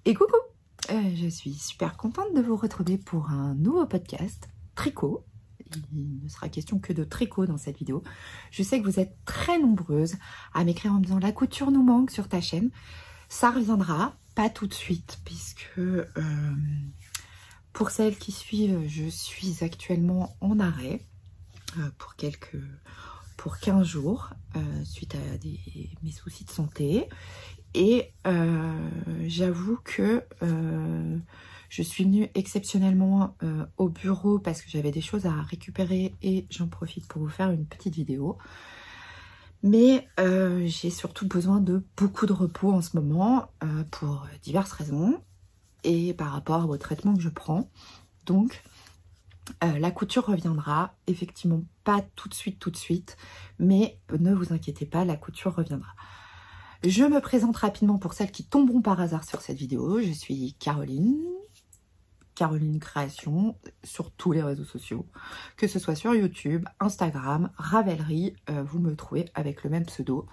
Et coucou, je suis super contente de vous retrouver pour un nouveau podcast tricot. Il ne sera question que de tricot dans cette vidéo. Je sais que vous êtes très nombreuses à m'écrire en me disant la couture nous manque sur ta chaîne. Ça reviendra, pas tout de suite, puisque pour celles qui suivent, je suis actuellement en arrêt pour 15 jours suite à mes soucis de santé. Et j'avoue que je suis venue exceptionnellement au bureau parce que j'avais des choses à récupérer et j'en profite pour vous faire une petite vidéo. Mais j'ai surtout besoin de beaucoup de repos en ce moment pour diverses raisons et par rapport au traitement que je prends. Donc la couture reviendra, effectivement pas tout de suite, mais ne vous inquiétez pas, la couture reviendra. Je me présente rapidement pour celles qui tomberont par hasard sur cette vidéo. Je suis Caroline Création sur tous les réseaux sociaux, que ce soit sur YouTube, Instagram, Ravelry, vous me trouvez avec le même pseudo.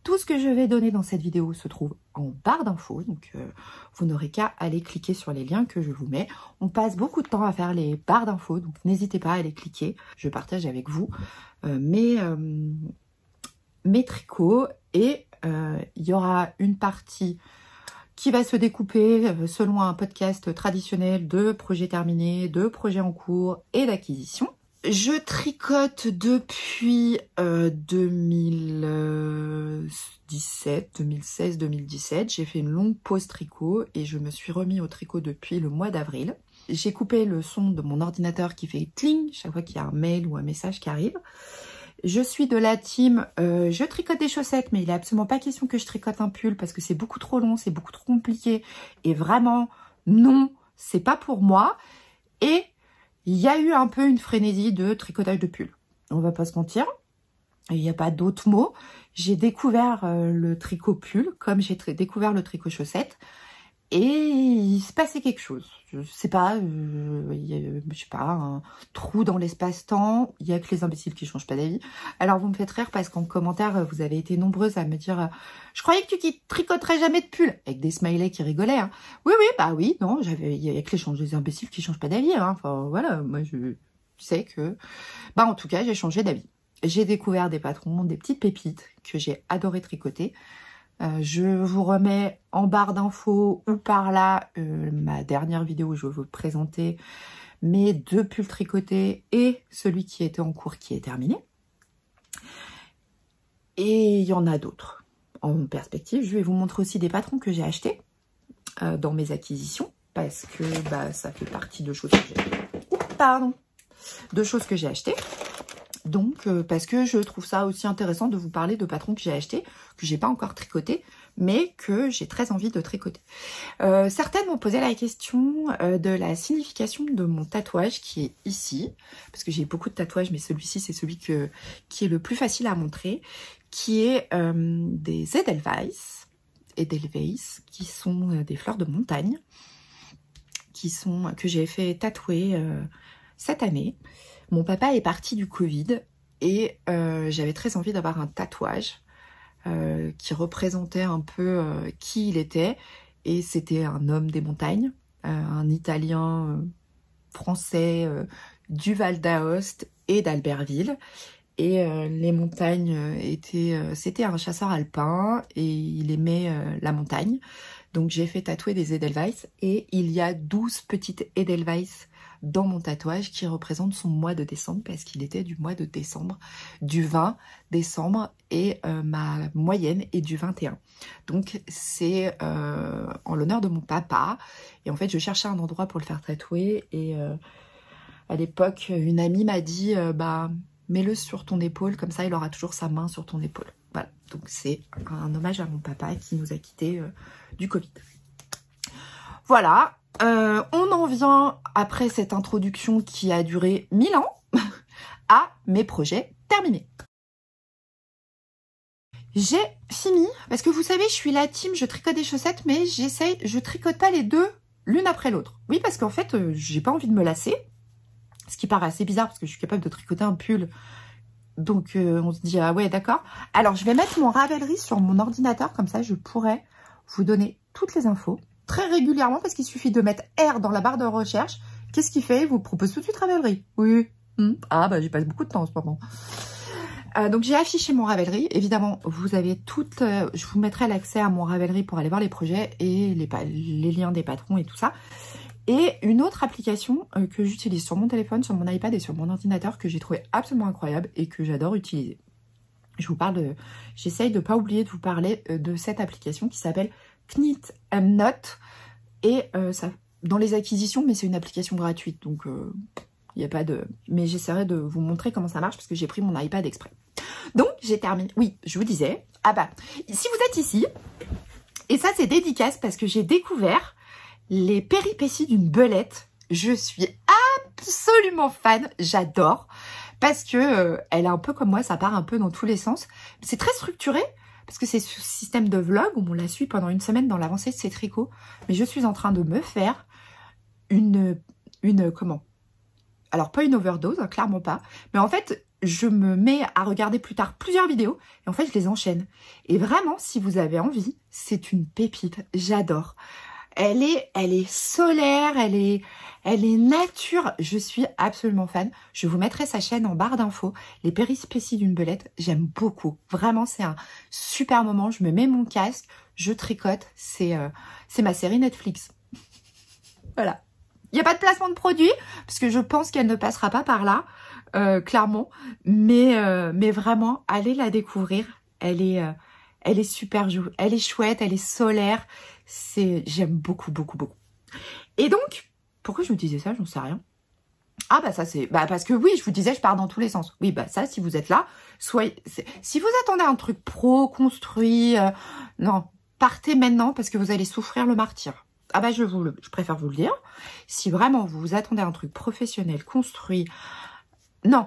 Tout ce que je vais donner dans cette vidéo se trouve en barre d'infos, donc vous n'aurez qu'à aller cliquer sur les liens que je vous mets. On passe beaucoup de temps à faire les barres d'infos, donc n'hésitez pas à aller cliquer. Je partage avec vous mes tricots et il y aura une partie qui va se découper selon un podcast traditionnel de projets terminés, de projets en cours et d'acquisition. Je tricote depuis 2016-2017. J'ai fait une longue pause tricot et je me suis remis au tricot depuis le mois d'avril. J'ai coupé le son de mon ordinateur qui fait cling chaque fois qu'il y a un mail ou un message qui arrive. Je suis de la team, je tricote des chaussettes, mais il n'est absolument pas question que je tricote un pull parce que c'est beaucoup trop long, c'est beaucoup trop compliqué. Et vraiment, non, c'est pas pour moi. Et il y a eu un peu une frénésie de tricotage de pull. On va pas se mentir, il n'y a pas d'autres mots. J'ai découvert le tricot pull comme j'ai découvert le tricot chaussette. Et il se passait quelque chose. Je sais pas, je sais pas, un trou dans l'espace-temps. Il y a que les imbéciles qui changent pas d'avis. Alors vous me faites rire parce qu'en commentaire, vous avez été nombreuses à me dire « Je croyais que tu tricoterais jamais de pull !» Avec des smileys qui rigolaient. Hein. Oui, bah oui, non, il y a que les imbéciles qui changent pas d'avis. Hein. Enfin voilà, moi je sais que... Bah en tout cas, j'ai changé d'avis. J'ai découvert des patrons, des petites pépites que j'ai adoré tricoter. Je vous remets en barre d'infos ou par là ma dernière vidéo où je vais vous présenter mes 2 pulls tricotés et celui qui était en cours qui est terminé. Et il y en a d'autres en perspective. Je vais vous montrer aussi des patrons que j'ai achetés dans mes acquisitions parce que ça fait partie de choses que j'ai... de choses que j'ai achetées. Donc, parce que je trouve ça aussi intéressant de vous parler de patrons que j'ai achetés, que j'ai pas encore tricoté, mais que j'ai très envie de tricoter. Certaines m'ont posé la question de la signification de mon tatouage qui est ici, parce que j'ai beaucoup de tatouages, mais celui-ci c'est celui qui est le plus facile à montrer, qui est des Edelweiss, qui sont des fleurs de montagne, que j'ai fait tatouer cette année. Mon papa est parti du Covid et j'avais très envie d'avoir un tatouage qui représentait un peu qui il était. Et c'était un homme des montagnes, un Italien français du Val d'Aoste et d'Albertville. Et les montagnes c'était un chasseur alpin et il aimait la montagne. Donc j'ai fait tatouer des Edelweiss et il y a 12 petites Edelweiss dans mon tatouage qui représente son mois de décembre parce qu'il était du mois de décembre, du 20 décembre et ma moyenne est du 21. Donc c'est en l'honneur de mon papa et en fait je cherchais un endroit pour le faire tatouer et à l'époque une amie m'a dit mets-le sur ton épaule comme ça il aura toujours sa main sur ton épaule. Voilà, donc c'est un hommage à mon papa qui nous a quittés du Covid. Voilà. On en vient, après cette introduction qui a duré 1000 ans, à mes projets terminés. J'ai fini, parce que vous savez, je suis la team, je tricote des chaussettes, mais je tricote pas les deux l'une après l'autre. Oui, parce qu'en fait, j'ai pas envie de me lasser, ce qui paraît assez bizarre, parce que je suis capable de tricoter un pull. Donc, on se dit, ah ouais, d'accord. Alors, je vais mettre mon Ravelry sur mon ordinateur, comme ça, je pourrais vous donner toutes les infos. très régulièrement parce qu'il suffit de mettre R dans la barre de recherche. Qu'est-ce qu'il fait? Il vous propose tout de suite Ravelry. Oui. Ah bah j'y passe beaucoup de temps en ce moment. Donc j'ai affiché mon Ravelry. Évidemment, vous avez toutes... je vous mettrai l'accès à mon Ravelry pour aller voir les projets et les liens des patrons et tout ça. Et une autre application que j'utilise sur mon téléphone, sur mon iPad et sur mon ordinateur que j'ai trouvé absolument incroyable et que j'adore utiliser. Je vous parle de... J'essaye de ne pas oublier de vous parler de cette application qui s'appelle Knit&Knot. Et ça, dans les acquisitions, mais c'est une application gratuite. Donc, il n'y a pas de... Mais j'essaierai de vous montrer comment ça marche parce que j'ai pris mon iPad exprès. Donc, j'ai terminé. Oui, je vous disais. Ah bah, si vous êtes ici, et ça, c'est dédicace parce que j'ai découvert les péripéties d'une belette. Je suis absolument fan. J'adore. Parce que elle est un peu comme moi, ça part un peu dans tous les sens. C'est très structuré, parce que c'est ce système de vlog où on la suit pendant une semaine dans l'avancée de ses tricots. Mais je suis en train de me faire comment? Alors, pas une overdose, hein, clairement pas. Mais en fait, je me mets à regarder plus tard plusieurs vidéos. Et en fait, je les enchaîne. Et vraiment, si vous avez envie, c'est une pépite. J'adore. Elle est solaire, elle est nature. Je suis absolument fan. Je vous mettrai sa chaîne en barre d'infos. Les péripéties d'une belette, j'aime beaucoup. Vraiment, c'est un super moment. Je me mets mon casque, je tricote. C'est ma série Netflix. Voilà. Il n'y a pas de placement de produit, parce que je pense qu'elle ne passera pas par là, clairement. Mais vraiment, allez la découvrir. Elle est super jolie. Elle est chouette, elle est solaire. J'aime beaucoup, beaucoup, beaucoup. Et donc, pourquoi je vous disais ça? J'en sais rien. Ah bah ça c'est... Bah parce que oui, je vous disais, je pars dans tous les sens. Oui, bah ça, si vous êtes là, si vous attendez un truc pro-construit, non, partez maintenant parce que vous allez souffrir le martyre. Ah bah je préfère vous le dire. Si vraiment vous attendez un truc professionnel, construit, non,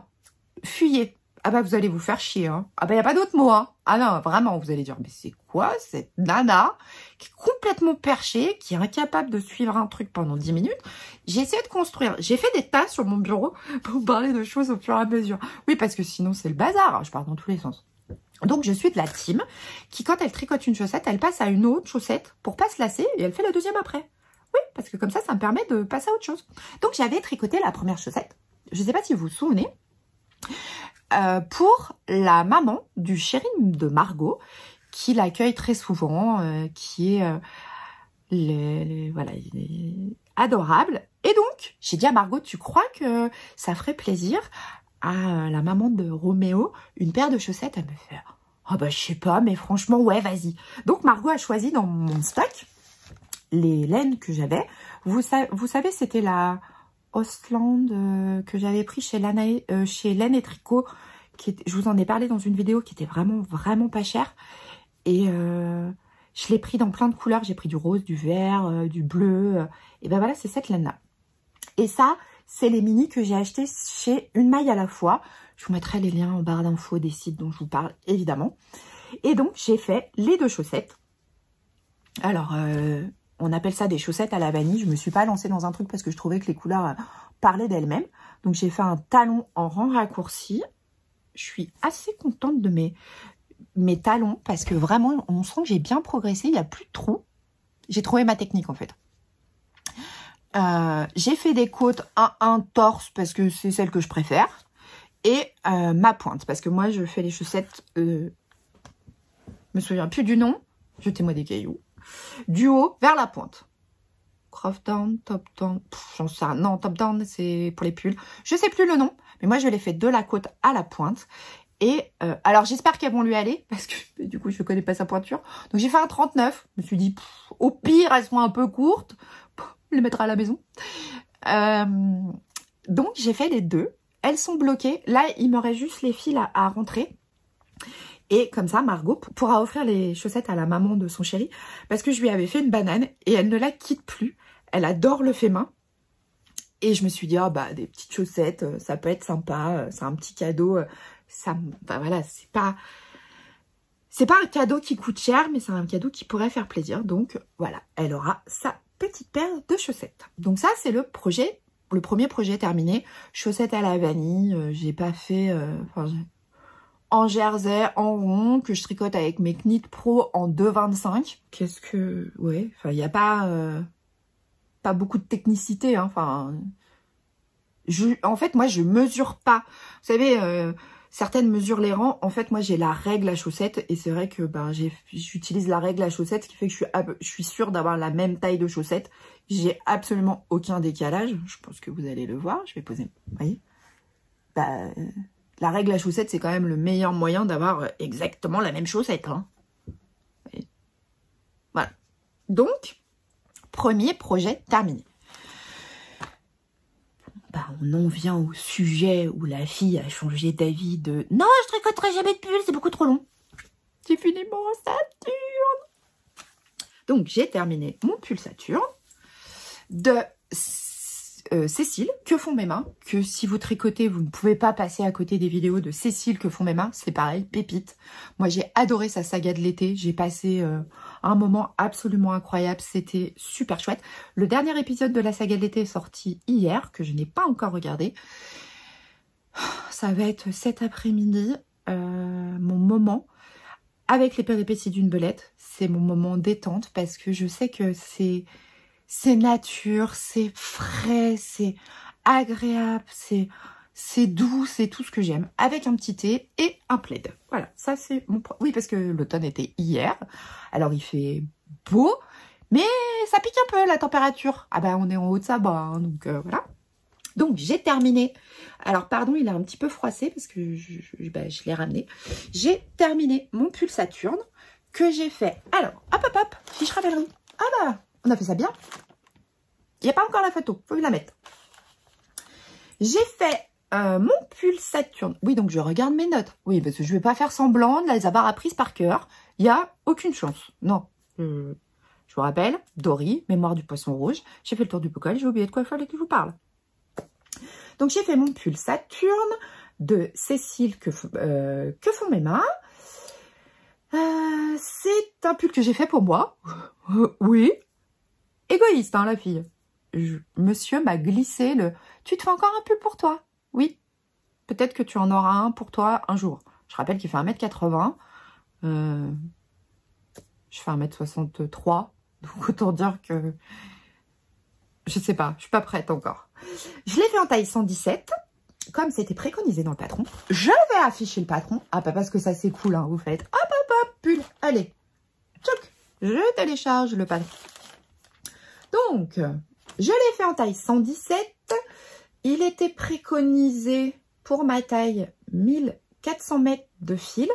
fuyez. Ah bah vous allez vous faire chier, hein. Ah bah y a pas d'autre mot, hein. Ah non, vraiment, vous allez dire, mais c'est quoi cette nana qui est complètement perchée, qui est incapable de suivre un truc pendant 10 minutes. J'ai essayé de construire, j'ai fait des tas sur mon bureau pour parler de choses au fur et à mesure. Oui, parce que sinon c'est le bazar, je pars dans tous les sens. Donc je suis de la team qui, quand elle tricote une chaussette, elle passe à une autre chaussette pour pas se lasser et elle fait la deuxième après. Oui, parce que comme ça me permet de passer à autre chose. Donc j'avais tricoté la première chaussette. Je sais pas si vous vous souvenez. Pour la maman du chéri de Margot, qui l'accueille très souvent, qui est voilà, il est adorable. Et donc, j'ai dit à Margot, tu crois que ça ferait plaisir à la maman de Roméo une paire de chaussettes? Elle me fait, ah bah je sais pas, mais franchement, ouais, vas-y. Donc Margot a choisi dans mon stock les laines que j'avais. Vous savez, c'était la... Ostland que j'avais pris chez Laine et Tricot, je vous en ai parlé dans une vidéo, qui était vraiment, vraiment pas cher. Et je l'ai pris dans plein de couleurs. J'ai pris du rose, du vert, du bleu. Et ben voilà, c'est cette laine-là. Et ça, c'est les mini que j'ai acheté chez Une Maille à la fois. Je vous mettrai les liens en barre d'infos des sites dont je vous parle, évidemment. Et donc, j'ai fait les deux chaussettes. Alors... on appelle ça des chaussettes à la vanille. Je ne me suis pas lancée dans un truc parce que je trouvais que les couleurs parlaient d'elles-mêmes. Donc, j'ai fait un talon en rang raccourci. Je suis assez contente de mes talons parce que vraiment, on sent que j'ai bien progressé. Il n'y a plus de trous. J'ai trouvé ma technique, en fait. J'ai fait des côtes un torse parce que c'est celle que je préfère. Et ma pointe parce que moi, je fais les chaussettes... je me souviens plus du nom. Jetez-moi des cailloux. Du haut vers la pointe. Croft down, top down, j'en sais rien. Non, top down, c'est pour les pulls. Je sais plus le nom, mais moi je l'ai fait de la côte à la pointe. Et alors j'espère qu'elles vont lui aller, parce que du coup je connais pas sa pointure. Donc j'ai fait un 39. Je me suis dit, au pire elles sont un peu courtes, les mettre à la maison. Donc j'ai fait les deux. Elles sont bloquées. Là il me reste juste les fils à rentrer. Et comme ça, Margot pourra offrir les chaussettes à la maman de son chéri. Parce que je lui avais fait une banane et elle ne la quitte plus. Elle adore le fait main. Et je me suis dit, ah bah des petites chaussettes, ça peut être sympa. C'est un petit cadeau. Bah voilà, c'est pas un cadeau qui coûte cher, mais c'est un cadeau qui pourrait faire plaisir. Donc voilà, elle aura sa petite paire de chaussettes. Donc ça, c'est le premier projet terminé. Chaussettes à la vanille. J'ai pas fait... en jersey, en rond, que je tricote avec mes Knit Pro en 2,25. Qu'est-ce que... Ouais, enfin, il n'y a pas beaucoup de technicité, hein. Enfin... En fait, moi, je mesure pas. Vous savez, certaines mesurent les rangs. En fait, moi, j'ai la règle à chaussettes. Et c'est vrai que ben, j'utilise la règle à chaussettes, ce qui fait que je suis sûre d'avoir la même taille de chaussettes. J'ai absolument aucun décalage. Je pense que vous allez le voir. Je vais poser... Vous voyez, bah, la règle à chaussettes, c'est quand même le meilleur moyen d'avoir exactement la même chaussette. Hein. Voilà. Donc, premier projet terminé. Bah, on en vient au sujet où la fille a changé d'avis de « Non, je tricoterai jamais de pull, c'est beaucoup trop long. » J'ai fini mon Saturne. Donc, j'ai terminé mon pull Saturne de Cécile, Que font mes mains, que si vous tricotez, vous ne pouvez pas passer à côté des vidéos de Cécile, Que font mes mains, c'est pareil, pépite. Moi, j'ai adoré sa saga de l'été, j'ai passé un moment absolument incroyable, c'était super chouette. Le dernier épisode de la saga de l'été est sorti hier, que je n'ai pas encore regardé. Ça va être cet après-midi, mon moment avec les péripéties d'une belette. C'est mon moment détente parce que je sais que c'est nature, c'est frais, c'est agréable, c'est doux, c'est tout ce que j'aime. Avec un petit thé et un plaid. Voilà, ça c'est mon... Oui, parce que l'automne était hier. Alors il fait beau, mais ça pique un peu la température. Ah ben on est en haut de ça, hein, donc voilà. Donc j'ai terminé. Alors pardon, il est un petit peu froissé parce que je l'ai ramené. J'ai terminé mon pull Saturne que j'ai fait. Alors, hop, fiche rappellerie. Ah bah, on a fait ça bien. Il n'y a pas encore la photo, faut la mettre. J'ai fait mon pull Saturne. Oui, donc je regarde mes notes. Oui, parce que je ne vais pas faire semblant de les avoir apprises par cœur. Il n'y a aucune chance. Non. Je vous rappelle, Dory, mémoire du poisson rouge. J'ai fait le tour du bocal, j'ai oublié de quoi il fallait que je vous parle. Donc j'ai fait mon pull Saturne de Cécile, Que font mes mains. C'est un pull que j'ai fait pour moi. Oui. Égoïste, hein, la fille. Monsieur m'a glissé le « Tu te fais encore un pull pour toi ?» Oui. Peut-être que tu en auras un pour toi un jour. Je rappelle qu'il fait 1m80. Je fais 1m63. Donc autant dire que... Je sais pas, je suis pas prête encore. Je l'ai fait en taille 117. Comme c'était préconisé dans le patron. Je vais afficher le patron. Ah, pas parce que ça c'est cool, hein. Vous faites hop, pull. Allez. Tchouk. Je télécharge le patron. Donc... je l'ai fait en taille 117. Il était préconisé pour ma taille 1400 mètres de fil.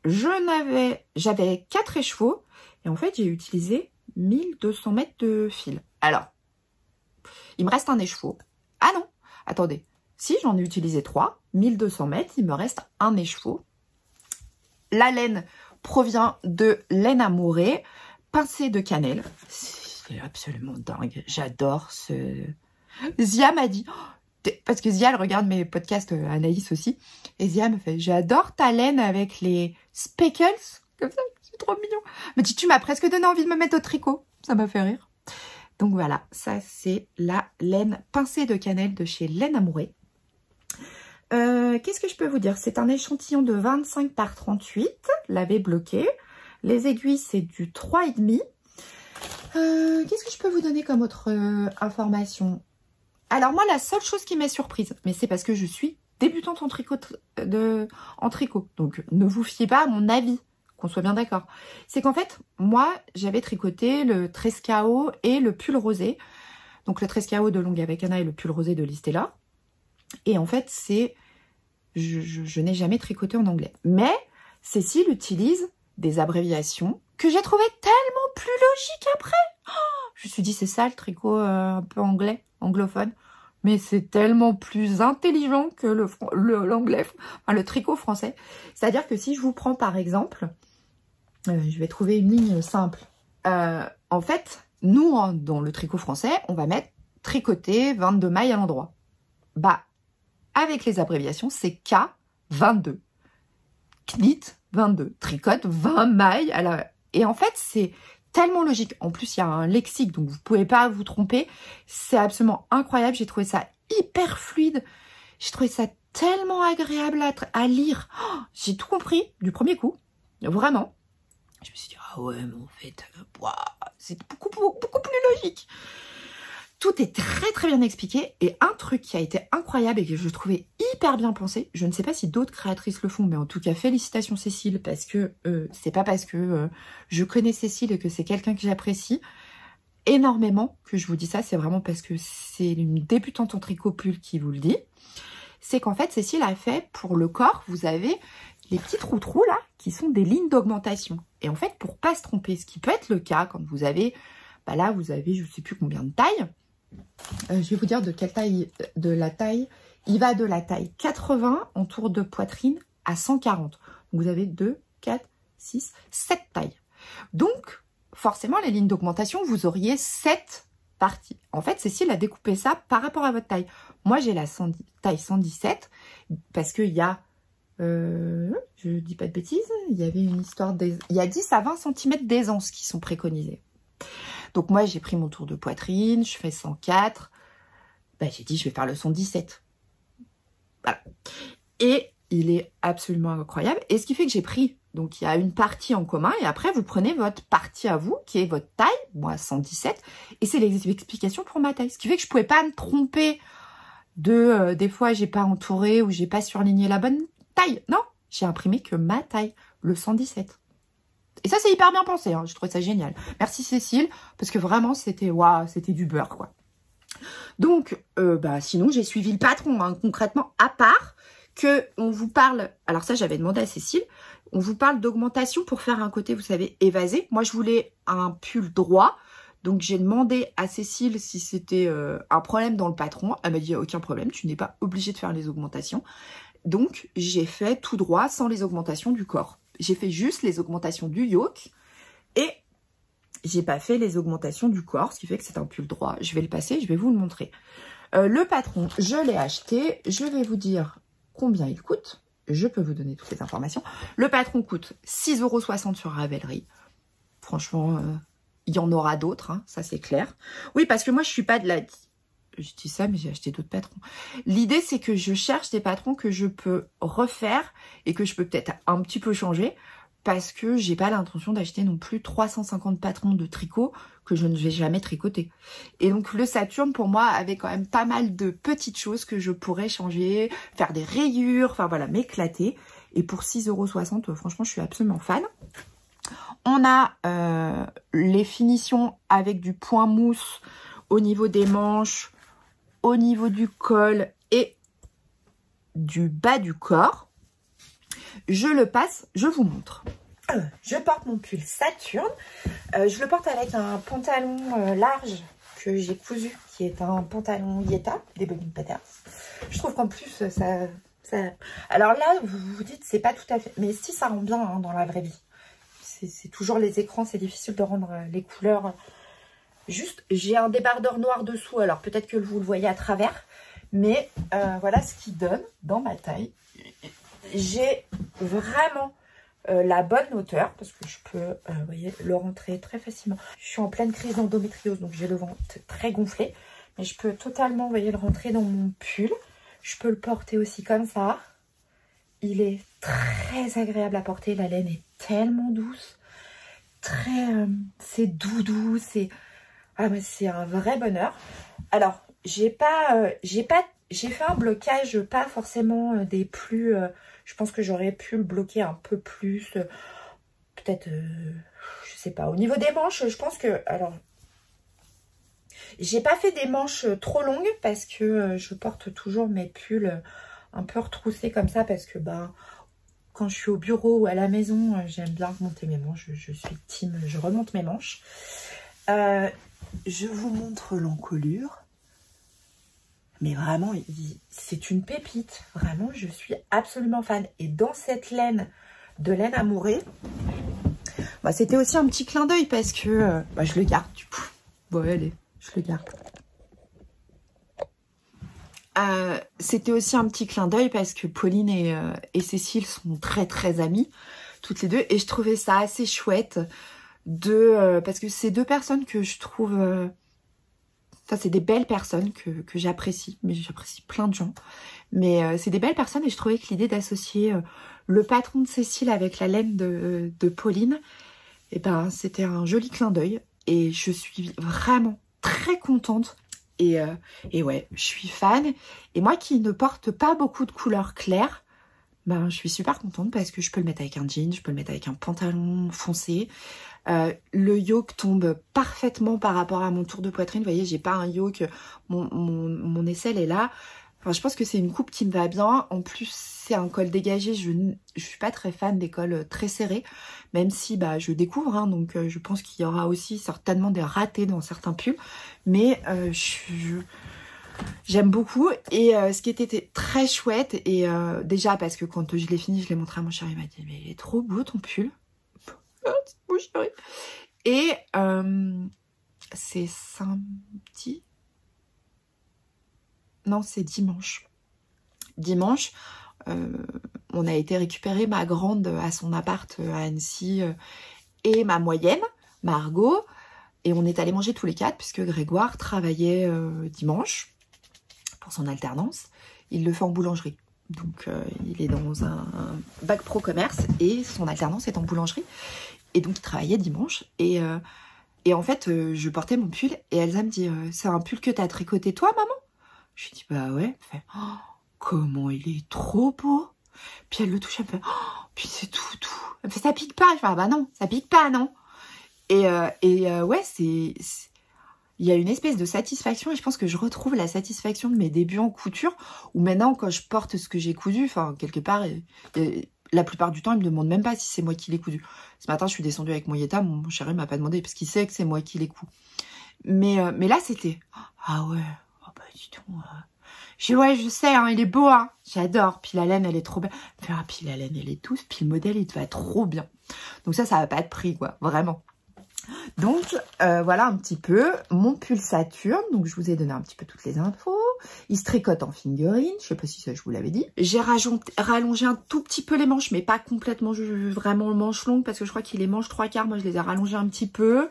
J'avais 4 écheveaux. Et en fait, j'ai utilisé 1200 mètres de fil. Alors, il me reste un écheveau. Ah non, attendez. Si, j'en ai utilisé 3. 1200 mètres, il me reste un écheveau. La laine provient de laine amourée, pincée de cannelle. C'est absolument dingue. J'adore ce... Zia m'a dit... Parce que Zia, elle regarde mes podcasts, Anaïs aussi. Et Zia me fait, j'adore ta laine avec les speckles. Comme ça, c'est trop mignon. Elle me dit, tu m'as presque donné envie de me mettre au tricot. Ça m'a fait rire. Donc voilà, ça c'est la laine pincée de cannelle de chez Laine Amourée. Qu'est-ce que je peux vous dire? C'est un échantillon de 25 par 38, lavé bloqué. Les aiguilles, c'est du 3,5. Qu'est-ce que je peux vous donner comme autre information? Alors moi, la seule chose qui m'est surprise, mais c'est parce que je suis débutante en tricot, donc ne vous fiez pas à mon avis, qu'on soit bien d'accord. C'est qu'en fait, moi, j'avais tricoté le Trescao et le pull rosé. Donc le Trescao de Longue avec Anna et le pull rosé de Listella. Et en fait, c'est... Je n'ai jamais tricoté en anglais. Mais Cécile utilise des abréviations que j'ai trouvées tellement plus logiques après. Oh, je me suis dit, c'est ça le tricot un peu anglais, anglophone. Mais c'est tellement plus intelligent que l'anglais, enfin, le tricot français. C'est-à-dire que si je vous prends par exemple, je vais trouver une ligne simple. En fait, nous, dans le tricot français, on va mettre tricoter 22 mailles à l'endroit. Bah, avec les abréviations, c'est K22. Knit 22. Tricote 20 mailles à la... Et en fait, c'est tellement logique. En plus, il y a un lexique, donc vous ne pouvez pas vous tromper. C'est absolument incroyable. J'ai trouvé ça hyper fluide. J'ai trouvé ça tellement agréable à lire. Oh, j'ai tout compris du premier coup, vraiment. Je me suis dit, ah ouais, mais en fait, c'est beaucoup plus logique. Tout est très très bien expliqué. Et un truc qui a été incroyable et que je trouvais hyper bien pensé, je ne sais pas si d'autres créatrices le font, mais en tout cas, félicitations Cécile, parce que c'est pas parce que je connais Cécile et que c'est quelqu'un que j'apprécie énormément que je vous dis ça, c'est vraiment parce que c'est une débutante en tricot pull qui vous le dit. C'est qu'en fait, Cécile a fait pour le corps, vous avez les petits trous là, qui sont des lignes d'augmentation. Et en fait, pour pas se tromper, ce qui peut être le cas quand vous avez, bah là, vous avez je sais plus combien de tailles. Je vais vous dire de quelle taille, de la taille. Il va de la taille 80 en tour de poitrine à 140. Donc vous avez 2, 4, 6, 7 tailles. Donc, forcément, les lignes d'augmentation, vous auriez 7 parties. En fait, Cécile a découpé ça par rapport à votre taille. Moi, j'ai la taille 117 parce qu'il y a, je dis pas de bêtises, il y avait une histoire, il y a 10 à 20 cm d'aisance qui sont préconisés. Donc moi, j'ai pris mon tour de poitrine, je fais 104. Ben, j'ai dit, je vais faire le 117. Voilà. Et il est absolument incroyable. Et ce qui fait que j'ai pris, donc il y a une partie en commun, et après, vous prenez votre partie à vous, qui est votre taille, moi 117, et c'est les explications pour ma taille. Ce qui fait que je pouvais pas me tromper de, des fois, j'ai pas entouré ou j'ai pas surligné la bonne taille. Non, j'ai imprimé que ma taille, le 117. Et ça, c'est hyper bien pensé, hein. Je trouvais ça génial. Merci Cécile, parce que vraiment, c'était waouh, c'était du beurre, quoi. Donc, bah, sinon, j'ai suivi le patron, hein, concrètement, à part que on vous parle, alors ça, j'avais demandé à Cécile, on vous parle d'augmentation pour faire un côté, vous savez, évasé. Moi, je voulais un pull droit, donc j'ai demandé à Cécile si c'était un problème dans le patron. Elle m'a dit, aucun problème, tu n'es pas obligé de faire les augmentations. Donc, j'ai fait tout droit, sans les augmentations du corps. J'ai fait juste les augmentations du yoke et j'ai pas fait les augmentations du corps, ce qui fait que c'est un pull droit. Je vais le passer, je vais vous le montrer. Le patron, je l'ai acheté. Je vais vous dire combien il coûte. Je peux vous donner toutes les informations. Le patron coûte 6,60 € sur Ravelry. Franchement, il y en aura d'autres, hein, ça c'est clair. Oui, parce que moi, je suis pas de la... Je dis ça, mais j'ai acheté d'autres patrons. L'idée, c'est que je cherche des patrons que je peux refaire et que je peux peut-être un petit peu changer parce que j'ai pas l'intention d'acheter non plus 350 patrons de tricot que je ne vais jamais tricoter. Et donc, le Saturne, pour moi, avait quand même pas mal de petites choses que je pourrais changer, faire des rayures, enfin voilà, m'éclater. Et pour 6,60 €, franchement, je suis absolument fan. On a les finitions avec du point mousse au niveau des manches, au niveau du col et du bas du corps. Je le passe, je vous montre. Je porte mon pull Saturne. Je le porte avec un pantalon large que j'ai cousu, qui est un pantalon Yeta des Bobbin Patterns. Je trouve qu'en plus, ça... Alors là, vous vous dites, c'est pas tout à fait... Mais si, ça rend bien hein, dans la vraie vie. C'est toujours les écrans, c'est difficile de rendre les couleurs... Juste, j'ai un débardeur noir dessous, alors peut-être que vous le voyez à travers, mais voilà ce qui donne dans ma taille. J'ai vraiment la bonne hauteur, parce que je peux, vous voyez, le rentrer très facilement. Je suis en pleine crise d'endométriose, donc j'ai le ventre très gonflé, mais je peux totalement, vous voyez, le rentrer dans mon pull. Je peux le porter aussi comme ça. Il est très agréable à porter, la laine est tellement douce, c'est doudou, c'est... Ah, mais c'est un vrai bonheur. Alors, j'ai fait un blocage, pas forcément des plus... je pense que j'aurais pu le bloquer un peu plus. Peut-être, je sais pas. Au niveau des manches, je pense que... Alors, j'ai pas fait des manches trop longues parce que je porte toujours mes pulls un peu retroussés comme ça parce que, bah, quand je suis au bureau ou à la maison, j'aime bien remonter mes manches. Je suis team, je remonte mes manches. Je vous montre l'encolure. Mais vraiment, c'est une pépite. Vraiment, je suis absolument fan. Et dans cette laine, de laine amourée, bah, c'était aussi un petit clin d'œil parce que bah, je le garde du coup. Bon, allez, je le garde. C'était aussi un petit clin d'œil parce que Pauline et Cécile sont très très amies, toutes les deux. Et je trouvais ça assez chouette parce que c'est deux personnes que je trouve Ça, c'est des belles personnes que j'apprécie, mais j'apprécie plein de gens. Mais c'est des belles personnes et je trouvais que l'idée d'associer le patron de Cécile avec la laine de Pauline, et ben, c'était un joli clin d'œil. Et je suis vraiment très contente. Et ouais, je suis fan. Et moi qui ne porte pas beaucoup de couleurs claires, ben, je suis super contente parce que je peux le mettre avec un jean, je peux le mettre avec un pantalon foncé. Le yoke tombe parfaitement par rapport à mon tour de poitrine. Vous voyez, j'ai pas un yoke, mon aisselle est là. Enfin, je pense que c'est une coupe qui me va bien. En plus, c'est un col dégagé. Je suis pas très fan des cols très serrés, même si bah, je découvre. Hein, donc, je pense qu'il y aura aussi certainement des ratés dans certains pulls. Mais j'aime beaucoup. Et ce qui était très chouette, et déjà parce que quand je l'ai fini, je l'ai montré à mon chéri, il m'a dit « Mais il est trop beau ton pull !» C'est beau, chéri. Et c'est samedi. Non, c'est dimanche. Dimanche, on a été récupérer ma grande à son appart à Annecy et ma moyenne, Margot. Et on est allé manger tous les 4 puisque Grégoire travaillait dimanche pour son alternance. Il le fait en boulangerie. Donc, il est dans un bac pro commerce et son alternance est en boulangerie. Et donc, il travaillait dimanche. Et en fait, je portais mon pull et Elsa me dit « C'est un pull que tu as tricoté toi, maman ?» Je lui dis « Bah ouais. » Elle fait « Oh, comment il est trop beau !» Puis elle le touche, elle me fait « Oh, puis c'est tout. » Elle me fait « Ça pique pas ?» Je fais « Ah bah non, ça pique pas, non ?» Et ouais, il y a une espèce de satisfaction et je pense que je retrouve la satisfaction de mes débuts en couture où maintenant, quand je porte ce que j'ai cousu, enfin, quelque part, la plupart du temps, il me demande même pas si c'est moi qui l'ai cousu. Ce matin, je suis descendue avec mon Yeta, mon chéri m'a pas demandé parce qu'il sait que c'est moi qui l'ai cousu. Mais là, c'était « Ah ouais. » Bah, dis donc, ouais, je sais, hein, il est beau, hein. J'adore. Puis la laine, elle est trop belle. Ah, puis la laine, elle est douce. Puis le modèle, il te va trop bien. Donc ça va pas de prix, quoi. Vraiment. Donc, voilà un petit peu mon pull Saturne. Donc, je vous ai donné un petit peu toutes les infos. Il se tricote en fingering. Je sais pas si ça, je vous l'avais dit. J'ai rallongé un tout petit peu les manches, mais pas complètement vraiment le manche longue parce que je crois qu'il est manche 3/4. Moi, je les ai rallongées un petit peu.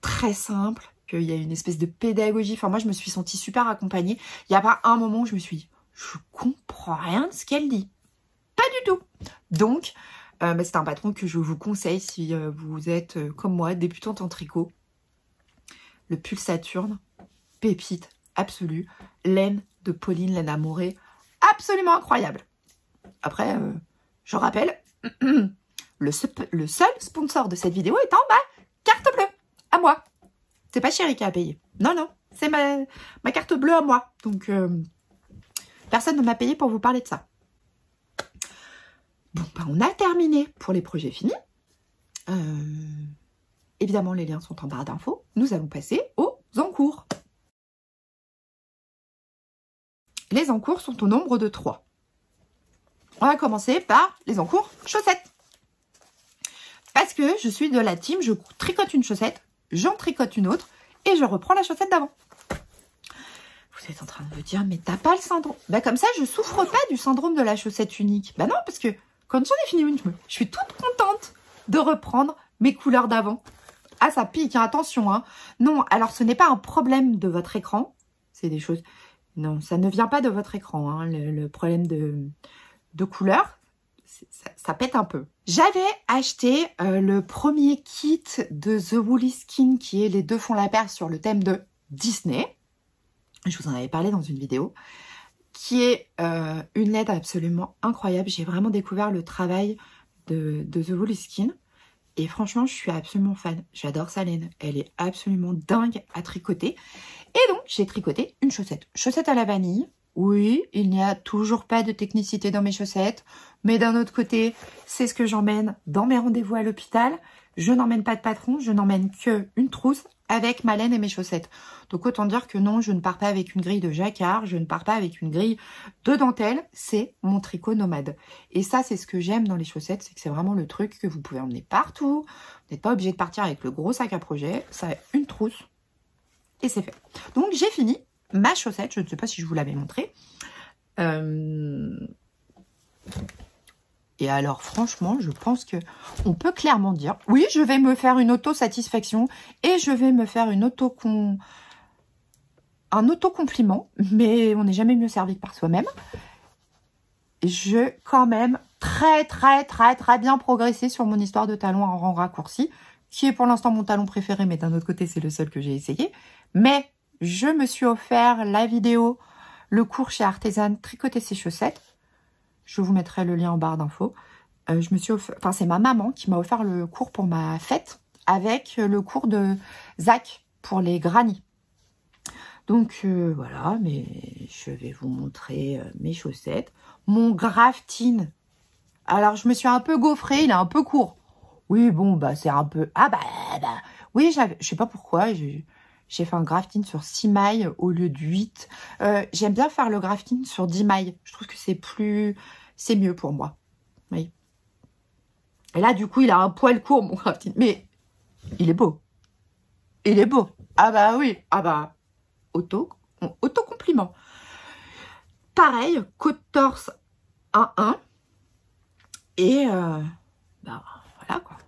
Très simple. Qu'il y a une espèce de pédagogie. Enfin, moi, je me suis sentie super accompagnée. Il n'y a pas un moment où je me suis dit, je comprends rien de ce qu'elle dit. Pas du tout. Donc, c'est un patron que je vous conseille si vous êtes, comme moi, débutante en tricot. Le pull Saturne, pépite absolue. Laine de Pauline, laine Amoré, absolument incroyable. Après, je rappelle, le seul sponsor de cette vidéo étant ma carte bleue, à moi. C'est pas Chéri qui a payé. Non, non, c'est ma carte bleue à moi. Donc, personne ne m'a payé pour vous parler de ça. Bon, bah, on a terminé pour les projets finis. Évidemment, les liens sont en barre d'infos. Nous allons passer aux encours. Les encours sont au nombre de 3. On va commencer par les encours chaussettes. Parce que je suis de la team, je tricote une chaussette, j'en tricote une autre et je reprends la chaussette d'avant. Vous êtes en train de me dire, mais t'as pas le syndrome. Bah comme ça, je souffre pas du syndrome de la chaussette unique. Bah non, parce que quand j'en ai fini une, je suis toute contente de reprendre mes couleurs d'avant. Ah, ça pique, hein, attention. Hein. Non, alors ce n'est pas un problème de votre écran. C'est des choses... Non, ça ne vient pas de votre écran. Hein, le problème de couleur, ça pète un peu. J'avais acheté le premier kit de The Woolly Skin, qui est les deux font la paire sur le thème de Disney. Je vous en avais parlé dans une vidéo. Qui est une laine absolument incroyable. J'ai vraiment découvert le travail de The Woolly Skin. Et franchement, je suis absolument fan. J'adore sa laine. Elle est absolument dingue à tricoter. Et donc, j'ai tricoté une chaussette. Chaussette à la vanille. Oui, il n'y a toujours pas de technicité dans mes chaussettes. Mais d'un autre côté, c'est ce que j'emmène dans mes rendez-vous à l'hôpital. Je n'emmène pas de patron, je n'emmène qu'une trousse avec ma laine et mes chaussettes. Donc autant dire que non, je ne pars pas avec une grille de jacquard, je ne pars pas avec une grille de dentelle, c'est mon tricot nomade. Et ça, c'est ce que j'aime dans les chaussettes, c'est que c'est vraiment le truc que vous pouvez emmener partout. Vous n'êtes pas obligé de partir avec le gros sac à projet, ça a une trousse et c'est fait. Donc j'ai fini ma chaussette, je ne sais pas si je vous l'avais montré. Et alors, franchement, je pense que on peut clairement dire, oui, je vais me faire une auto-satisfaction et je vais me faire une un autocompliment, mais on n'est jamais mieux servi que par soi-même. Je, quand même, très bien progressé sur mon histoire de talon en rang raccourci, qui est pour l'instant mon talon préféré, mais d'un autre côté, c'est le seul que j'ai essayé. Mais je me suis offert la vidéo, le cours chez Artisan Tricoter ses chaussettes. Je vous mettrai le lien en barre d'infos. Je me suis offert, enfin, c'est ma maman qui m'a offert le cours pour ma fête, avec le cours de Zach pour les grannies. Donc voilà, mais je vais vous montrer mes chaussettes. Mon grafting. Alors, je me suis un peu gaufrée, il est un peu court. Oui, bon, bah c'est un peu... Ah bah oui, je sais pas pourquoi, j'ai fait un grafting sur 6 mailles au lieu de 8. J'aime bien faire le grafting sur 10 mailles. Je trouve que c'est mieux pour moi. Oui. Et là, du coup, il a un poil court, mon grafting. Mais il est beau. Il est beau. Ah bah oui. Ah bah... Auto-compliment. Pareil, côte-torse 1-1. Et bah voilà quoi.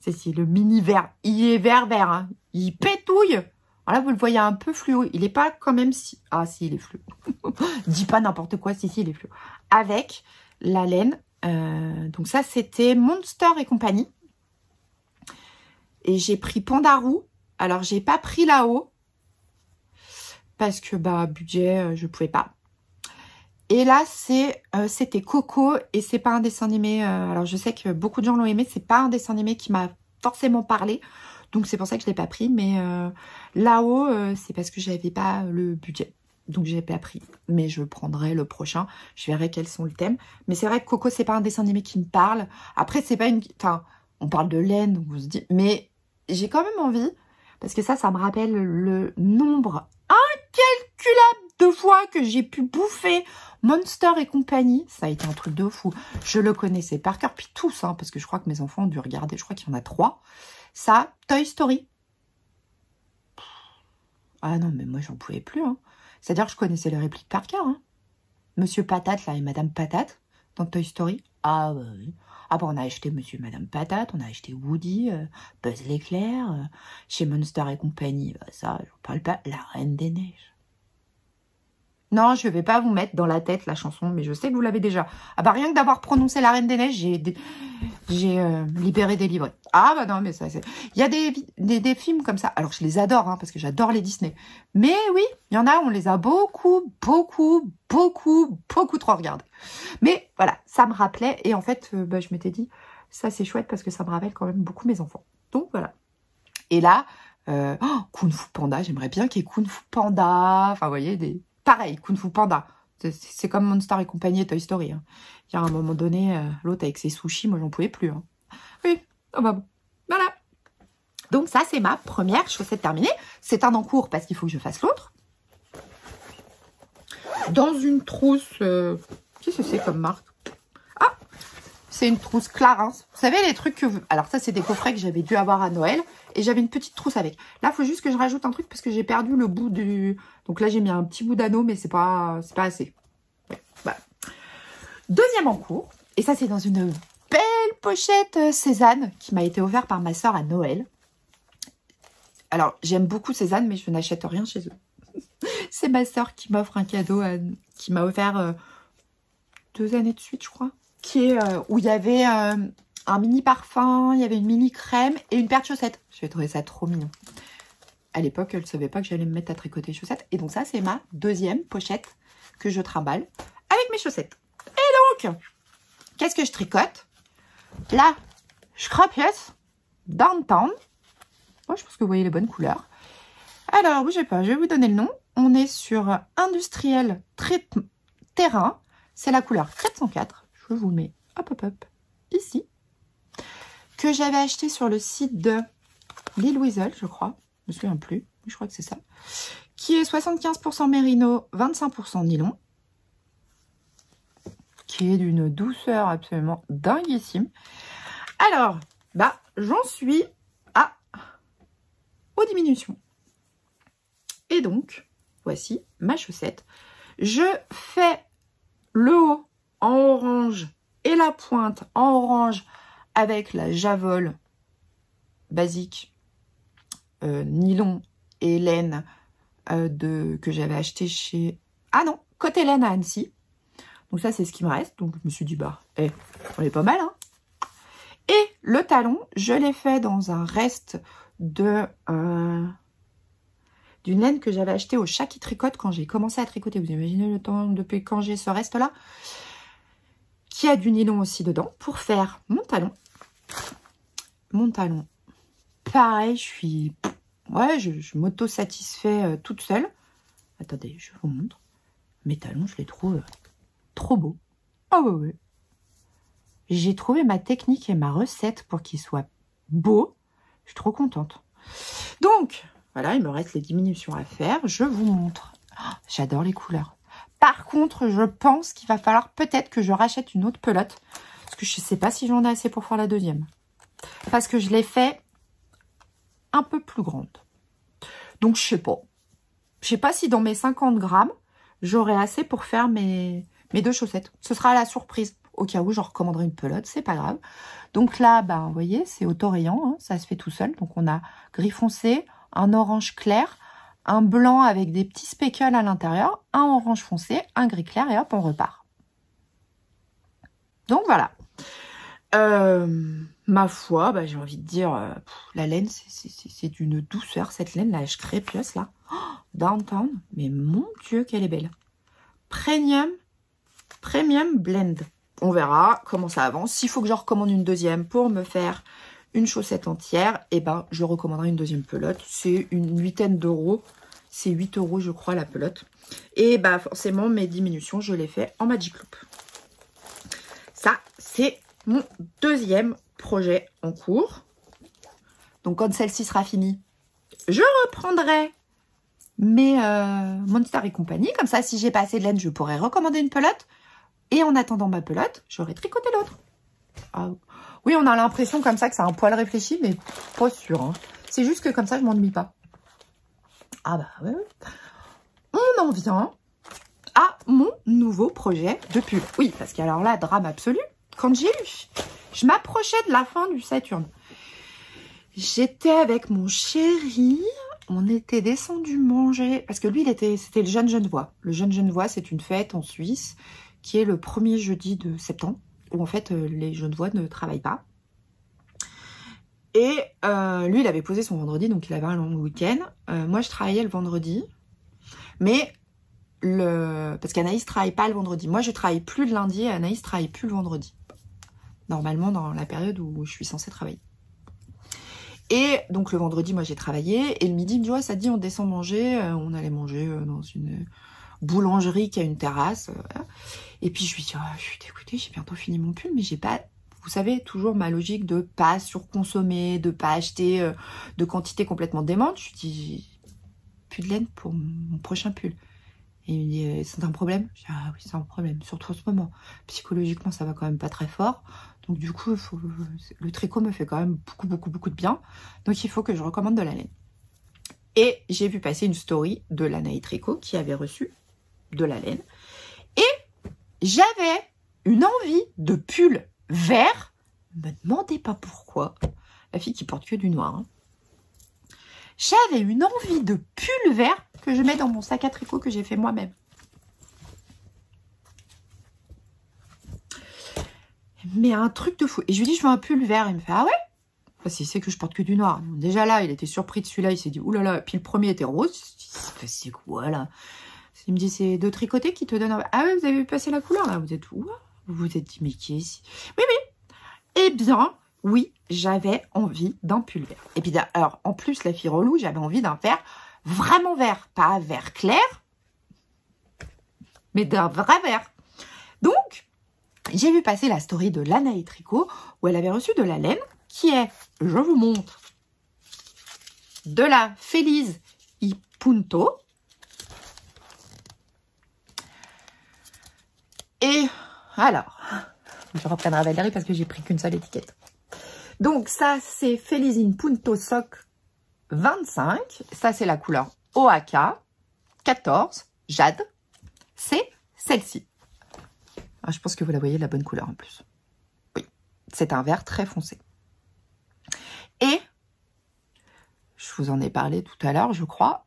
C'est le mini vert. Il est vert. Hein. Il pétouille. Alors là, vous le voyez un peu fluo. Il n'est pas quand même si... Ah si, il est fluo. Dis pas n'importe quoi. Si, il est fluo. Avec la laine. Donc ça, c'était Monster et compagnie. Et j'ai pris Pandarou. Alors, j'ai pas pris là-haut. Parce que, bah, budget, je pouvais pas. Et là, c'était Coco et c'est pas un dessin animé. Alors, je sais que beaucoup de gens l'ont aimé. C'est pas un dessin animé qui m'a forcément parlé. Donc, c'est pour ça que je l'ai pas pris. Mais là-haut, c'est parce que j'avais pas le budget. Donc, j'ai pas pris. Mais je prendrai le prochain. Je verrai quels sont les thèmes. Mais c'est vrai que Coco, c'est pas un dessin animé qui me parle. Après, c'est pas une... Enfin, on parle de laine, donc on se dit... Mais j'ai quand même envie... Parce que ça me rappelle le nombre incalculable de fois que j'ai pu bouffer Monster et compagnie. Ça a été un truc de fou. Je le connaissais par cœur, puis tous, hein, parce que je crois que mes enfants ont dû regarder. Je crois qu'il y en a 3. Ça, Toy Story. Ah non, mais moi, j'en pouvais plus. Hein. C'est-à-dire que je connaissais les répliques par cœur. Hein. Monsieur Patate, là, et Madame Patate, dans Toy Story. Ah, bah oui. Ah bah on a acheté Monsieur et Madame Patate, on a acheté Woody, Buzz l'éclair, chez Monster et compagnie, bah ça, j'en parle pas, La Reine des Neiges. Non, je vais pas vous mettre dans la tête la chanson, mais je sais que vous l'avez déjà. Ah bah rien que d'avoir prononcé La Reine des Neiges, j'ai libéré des livrets. Ah bah non, mais ça c'est... Il y a des films comme ça. Alors je les adore, hein, parce que j'adore les Disney. Mais oui, il y en a, on les a beaucoup trop regardés. Mais voilà, ça me rappelait. Et en fait, bah, je m'étais dit, ça c'est chouette parce que ça me rappelle quand même beaucoup mes enfants. Donc voilà. Et là, Kung Fu Panda, j'aimerais bien qu'il y ait Kung Fu Panda. Enfin, vous voyez, pareil, Kung Fu Panda. C'est comme Monster et compagnie et Toy Story. Hein. Il y a un moment donné, l'autre avec ses sushis, moi j'en pouvais plus. Hein. Oui, oh bah bon. Voilà. Donc ça, c'est ma première chaussette terminée. C'est un en cours parce qu'il faut que je fasse l'autre. Dans une trousse... Qu'est-ce que c'est comme marque? Ah, c'est une trousse Clarins. Vous savez, les trucs que vous... Alors ça, c'est des coffrets que j'avais dû avoir à Noël. Et j'avais une petite trousse avec. Là, il faut juste que je rajoute un truc parce que j'ai perdu le bout du... Donc là, j'ai mis un petit bout d'anneau, mais c'est pas assez. Ouais, voilà. Deuxième en cours. Et ça, c'est dans une belle pochette Cézanne qui m'a été offerte par ma soeur à Noël. Alors, j'aime beaucoup Cézanne, mais je n'achète rien chez eux. C'est ma soeur qui m'offre un cadeau, qui m'a offert 2 années de suite, je crois. Qui est où il y avait un mini parfum, il y avait une mini crème et une paire de chaussettes. J'ai trouvé ça trop mignon. À l'époque, elle ne savait pas que j'allais me mettre à tricoter chaussettes. Et donc ça, c'est ma deuxième pochette que je trimballe avec mes chaussettes. Et donc, qu'est-ce que je tricote? Là, Scrapiette Downtown. Oh, je pense que vous voyez les bonnes couleurs. Alors, bougez pas, je vais vous donner le nom. On est sur Industriel Terrain. C'est la couleur 404. Je vous le mets, hop, ici. Que j'avais acheté sur le site de Lille Weasel, je crois. Je me souviens plus. Je crois que c'est ça. Qui est 75% mérino, 25% nylon. Qui est d'une douceur absolument dinguissime. Alors, bah, j'en suis aux diminutions. Et donc, voici ma chaussette. Je fais le haut en orange et la pointe en orange avec la Javol basique, nylon et laine que j'avais acheté chez... Ah non, Côté Laine à Annecy. Donc ça, c'est ce qui me reste. Donc je me suis dit, bah, on est pas mal, hein. Et le talon, je l'ai fait dans un reste de d'une laine que j'avais acheté au Chat qui tricote quand j'ai commencé à tricoter. Vous imaginez le temps depuis quand j'ai ce reste-là, qui a du nylon aussi dedans, pour faire mon talon. Mon talon, pareil, je m'auto-satisfais toute seule. Attendez, je vous montre. Mes talons, je les trouve trop beaux. Ah ouais. J'ai trouvé ma technique et ma recette pour qu'ils soient beaux. Je suis trop contente. Donc, voilà, il me reste les diminutions à faire. Je vous montre. Oh, j'adore les couleurs. Par contre, je pense qu'il va falloir peut-être que je rachète une autre pelote. Parce que je ne sais pas si j'en ai assez pour faire la deuxième. Parce que je l'ai fait un peu plus grande. Donc, je sais pas. Je sais pas si dans mes 50 grammes, j'aurai assez pour faire mes 2 chaussettes. Ce sera la surprise. Au cas où, j'en recommanderai une pelote, c'est pas grave. Donc là, ben, vous voyez, c'est auto-rayant, hein, ça se fait tout seul. Donc on a gris foncé, un orange clair, un blanc avec des petits speckles à l'intérieur, un orange foncé, un gris clair et hop, on repart. Donc voilà. Ma foi, bah, j'ai envie de dire, la laine, c'est d'une douceur, cette laine, là, je crépieuse, là. Oh, Downtown, mais mon Dieu, qu'elle est belle. Premium Blend. On verra comment ça avance. S'il faut que je recommande une deuxième pour me faire une chaussette entière, et ben je recommanderai une deuxième pelote. C'est une 8aine d'euros. C'est 8 euros, je crois, la pelote. Et bah forcément, mes diminutions, je les fais en Magic Loop. Ça, c'est mon deuxième projet en cours. Donc quand celle-ci sera finie, je reprendrai mes Monster et compagnie. Comme ça, si j'ai pas assez de laine, je pourrai recommander une pelote. Et en attendant ma pelote, j'aurai tricoté l'autre. Ah, oui, on a l'impression comme ça que c'est un poil réfléchi, mais pas sûr. Hein. C'est juste que comme ça, je m'ennuie pas. Ah bah ouais. On en vient à mon nouveau projet de pull. Oui, parce qu'alors là, drame absolu. Quand je m'approchais de la fin du Saturne. J'étais avec mon chéri. On était descendu manger. Parce que lui, c'était le Jeune Genevois. Le Jeune Genevois, c'est une fête en Suisse qui est le premier jeudi de septembre, où en fait les Genevois ne travaillent pas. Et lui, il avait posé son vendredi, donc il avait un long week-end. Moi, je travaillais le vendredi, mais parce qu'Anaïs travaille pas le vendredi. Moi, je travaille plus le lundi et Anaïs travaille plus le vendredi. Normalement, dans la période où je suis censée travailler. Et donc le vendredi, moi, j'ai travaillé. Et le midi, il me dit, ouais, ça te dit, on descend manger. On allait manger dans une boulangerie qui a une terrasse. Et puis je lui dis, oh, je suis dégoûtée, j'ai bientôt fini mon pull, mais j'ai pas, vous savez, toujours ma logique de pas surconsommer, de pas acheter de quantité complètement démente. Je lui dis, plus de laine pour mon prochain pull. Et il me dit, c'est un problème? Je dis, ah oui, c'est un problème, surtout en ce moment. Psychologiquement, ça va quand même pas très fort. Donc du coup, le tricot me fait quand même beaucoup de bien. Donc il faut que je recommande de la laine. Et j'ai vu passer une story de l'Anaï Tricot qui avait reçu de la laine. Et j'avais une envie de pull vert. Ne me demandez pas pourquoi. La fille qui porte que du noir. Hein. J'avais une envie de pull vert que je mets dans mon sac à tricot que j'ai fait moi-même. Mais un truc de fou. Et je lui dis, je veux un pull vert. Il me fait, ah ouais? Parce qu'il sait que je porte que du noir. Donc déjà là, il était surpris de celui-là. Il s'est dit, oulala. Puis le premier était rose. C'est quoi là? Il me dit, c'est de tricoter qui te donne... Ah ouais, vous avez vu passer la couleur là? Vous êtes où? Vous vous êtes dit, mais qui est ici? Oui. Eh bien, oui, j'avais envie d'un pull vert. Et puis, alors, en plus, la fille relou, j'avais envie d'un vert vraiment vert. Pas vert clair, mais d'un vrai vert. Donc, j'ai vu passer la story de l'Anaï Tricot où elle avait reçu de la laine qui est, je vous montre, de la Feliz y Punto. Et alors, je reprendrai Valérie parce que j'ai pris qu'une seule étiquette. Donc ça, c'est Feliz y Punto Sock 25. Ça, c'est la couleur OAK 14, Jade. C'est celle-ci. Je pense que vous la voyez, la bonne couleur en plus. Oui, c'est un vert très foncé. Et, je vous en ai parlé tout à l'heure, je crois,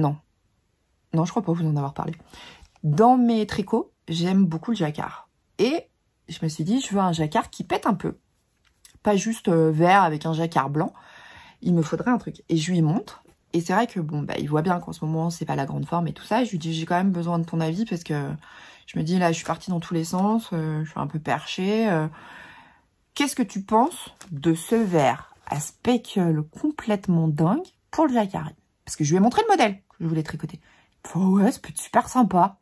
Non. Non, je crois pas vous en avoir parlé. Dans mes tricots, j'aime beaucoup le jacquard. Et je me suis dit, je veux un jacquard qui pète un peu. Pas juste vert avec un jacquard blanc. Il me faudrait un truc. Et je lui montre. Et c'est vrai que, bon, bah, il voit bien qu'en ce moment, c'est pas la grande forme et tout ça. Je lui dis, j'ai quand même besoin de ton avis parce que je me dis, là, je suis partie dans tous les sens. Je suis un peu perchée. Qu'est-ce que tu penses de ce vert à speckle complètement dingue pour le jacquard? Parce que je lui ai montré le modèle que je voulais tricoter. Oh ouais, ça peut être super sympa.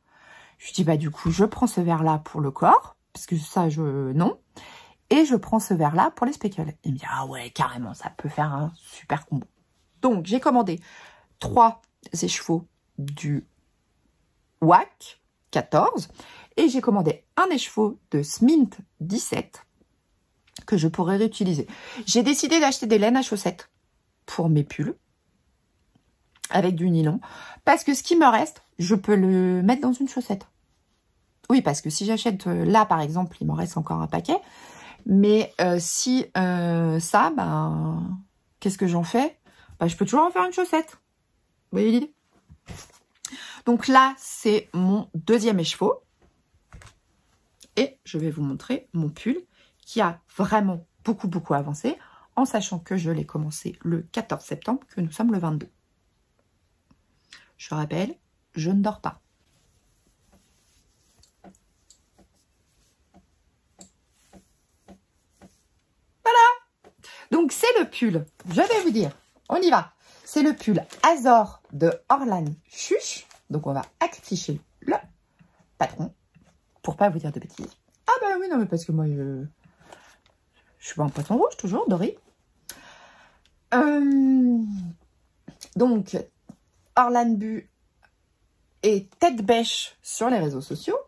Je lui dis, bah, du coup, je prends ce vert-là pour le corps. Parce que ça, non. Et je prends ce vert-là pour les speckles. Il me dit, ah ouais, carrément, ça peut faire un super combo. Donc, j'ai commandé 3 écheveaux du WAC 14 et j'ai commandé un écheveau de Smint 17 que je pourrais réutiliser. J'ai décidé d'acheter des laines à chaussettes pour mes pulls avec du nylon parce que ce qui me reste, je peux le mettre dans une chaussette. Oui, parce que si j'achète là, par exemple, il m'en reste encore un paquet. Mais si ça, ben, qu'est-ce que j'en fais? Ben, je peux toujours en faire une chaussette. Vous voyez l'idée? Donc là, c'est mon deuxième écheveau. Et je vais vous montrer mon pull qui a vraiment beaucoup avancé, en sachant que je l'ai commencé le 14 septembre, que nous sommes le 22. Je rappelle, je ne dors pas. Donc, c'est le pull, je vais vous dire, on y va. C'est le pull Azor de Orlan Chuch. Donc, on va afficher le patron pour pas vous dire de bêtises. Ah bah oui, non, mais parce que moi, je suis pas un poisson rouge, toujours, doré. Donc, Orlan Bu et Tête Bêche sur les réseaux sociaux.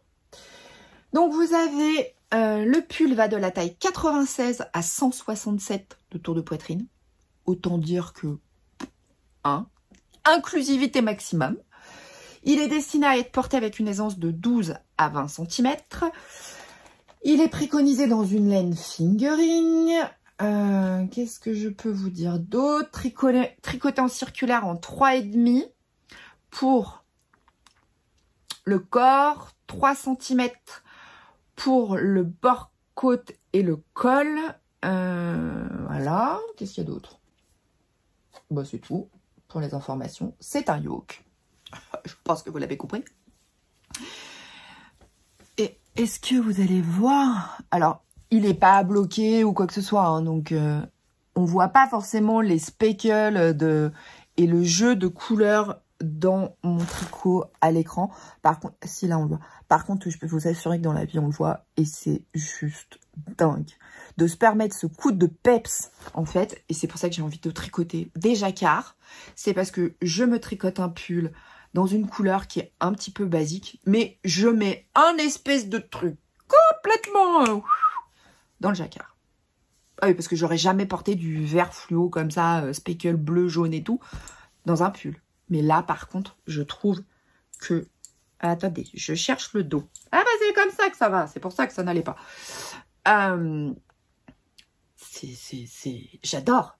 Donc, vous avez... le pull va de la taille 96 à 167 de tour de poitrine. Autant dire que inclusivité maximum. Il est destiné à être porté avec une aisance de 12 à 20 cm. Il est préconisé dans une laine fingering. Qu'est-ce que je peux vous dire d'autre? Tricoté en circulaire en 3,5 pour le corps, 3 cm pour le bord-côte et le col. Voilà. Qu'est-ce qu'il y a d'autre? Bah, c'est tout pour les informations. C'est un yoke. Je pense que vous l'avez compris. Et est-ce que vous allez voir? Alors, il n'est pas bloqué ou quoi que ce soit. Hein, donc, on voit pas forcément les speckles et le jeu de couleurs dans mon tricot à l'écran. Par contre, si là on le voit. Par contre, je peux vous assurer que dans la vie on le voit et c'est juste dingue de se permettre ce coup de peps en fait. Et c'est pour ça que j'ai envie de tricoter des jacquards. C'est parce que je me tricote un pull dans une couleur qui est un petit peu basique, mais je mets un espèce de truc complètement dans le jacquard. Ah oui, parce que j'aurais jamais porté du vert fluo comme ça, speckle bleu, jaune et tout, dans un pull. Mais là, par contre, je trouve que... Attendez, je cherche le dos. Ah bah c'est comme ça que ça va. C'est pour ça que ça n'allait pas. J'adore.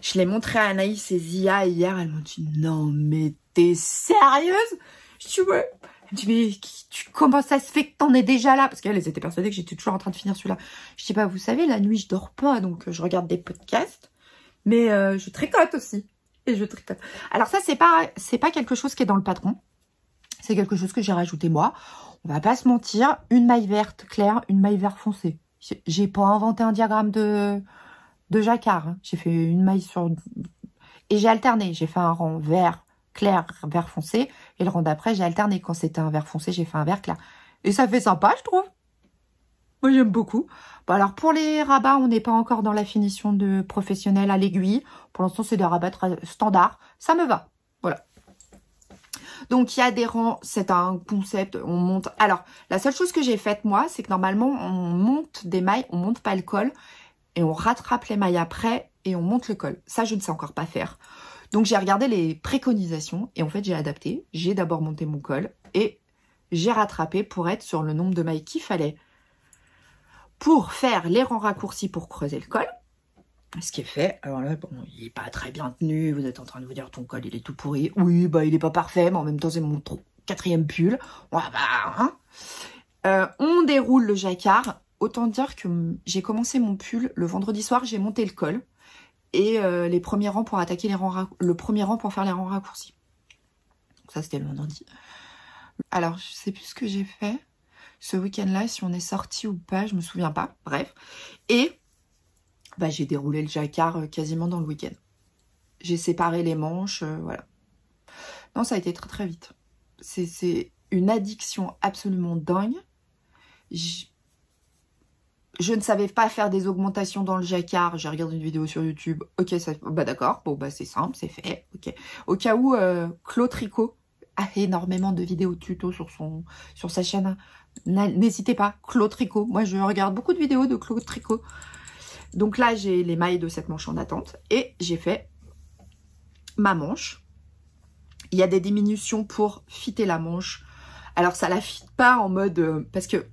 Je l'ai montré à Anaïs et Zia hier. Elles m'ont dit, non mais t'es sérieuse? Je dis ouais. Elle me dit, mais comment ça se fait que t'en es déjà là? Parce qu'elles étaient persuadées que j'étais toujours en train de finir celui-là. Je dis, bah vous savez, la nuit, je dors pas. Donc je regarde des podcasts. Mais je tricote aussi. Et je tricote. Alors ça, c'est pas quelque chose qui est dans le patron. C'est quelque chose que j'ai rajouté moi. On va pas se mentir. Une maille verte claire, une maille vert foncé. J'ai pas inventé un diagramme de jacquard. Hein. J'ai fait une maille sur... Et j'ai alterné. J'ai fait un rang vert clair, vert foncé. Et le rang d'après, j'ai alterné. Quand c'était un vert foncé, j'ai fait un vert clair. Et ça fait sympa, je trouve. Moi, j'aime beaucoup. Bon, alors, pour les rabats, on n'est pas encore dans la finition de professionnel à l'aiguille. Pour l'instant, c'est des rabats standards. Ça me va. Voilà. Donc, il y a des rangs. C'est un concept. On monte. Alors, la seule chose que j'ai faite, moi, c'est que normalement, on monte des mailles. On monte pas le col. Et on rattrape les mailles après. Et on monte le col. Ça, je ne sais encore pas faire. Donc, j'ai regardé les préconisations. Et en fait, j'ai adapté. J'ai d'abord monté mon col. Et j'ai rattrapé pour être sur le nombre de mailles qu'il fallait pour faire les rangs raccourcis pour creuser le col. Ce qui est fait. Alors là, bon, il n'est pas très bien tenu. Vous êtes en train de vous dire, ton col, il est tout pourri. Oui, bah, il n'est pas parfait, mais en même temps, c'est mon 4e pull. Ouais, bah, hein. On déroule le jacquard. Autant dire que j'ai commencé mon pull le vendredi soir, j'ai monté le col. Et les premiers rangs pour attaquer les rangs le premier rang pour faire les rangs raccourcis. Donc ça, c'était le vendredi. Alors, je sais plus ce que j'ai fait ce week-end-là, si on est sorti ou pas, je me souviens pas. Bref. Et bah, j'ai déroulé le jacquard quasiment dans le week-end. J'ai séparé les manches, voilà. Non, ça a été très très vite. C'est une addiction absolument dingue. Je ne savais pas faire des augmentations dans le jacquard. J'ai regardé une vidéo sur YouTube. Ok, ça, bah d'accord. Bon, bah c'est simple, c'est fait. Ok. Au cas où, Claude Tricot a énormément de vidéos tuto sur sa chaîne. N'hésitez pas, Claude Tricot. Moi, je regarde beaucoup de vidéos de Claude Tricot. Donc là, j'ai les mailles de cette manche en attente. Et j'ai fait ma manche. Il y a des diminutions pour fitter la manche. Alors, ça la fitte pas en mode... parce que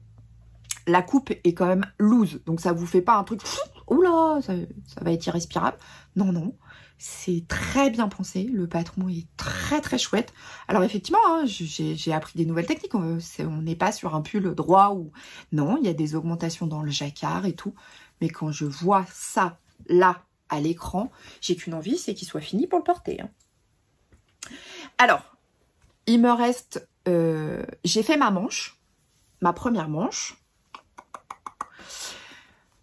la coupe est quand même loose. Donc, ça vous fait pas un truc... Oula, ça va être irrespirable. Non, non. C'est très bien pensé. Le patron est très, très chouette. Alors, effectivement, hein, j'ai appris des nouvelles techniques. On n'est pas sur un pull droit ou... Non, il y a des augmentations dans le jacquard et tout. Mais quand je vois ça, là, à l'écran, j'ai qu'une envie, c'est qu'il soit fini pour le porter. Hein. Alors, il me reste... j'ai fait ma manche. Ma première manche.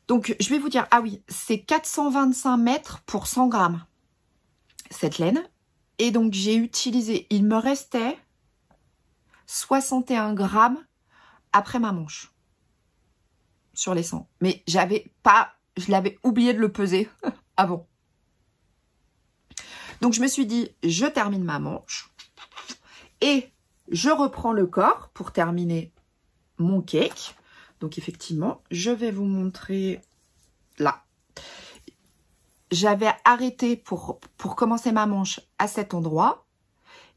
Donc, je vais vous dire... Ah oui, c'est 425 mètres pour 100 grammes. Cette laine. Et donc, j'ai utilisé... Il me restait 61 grammes après ma manche. Sur les 100. Mais j'avais pas... Je l'avais oublié de le peser avant. Donc, je me suis dit, je termine ma manche. Et je reprends le corps pour terminer mon cake. Donc, effectivement, je vais vous montrer là. J'avais arrêté pour commencer ma manche à cet endroit.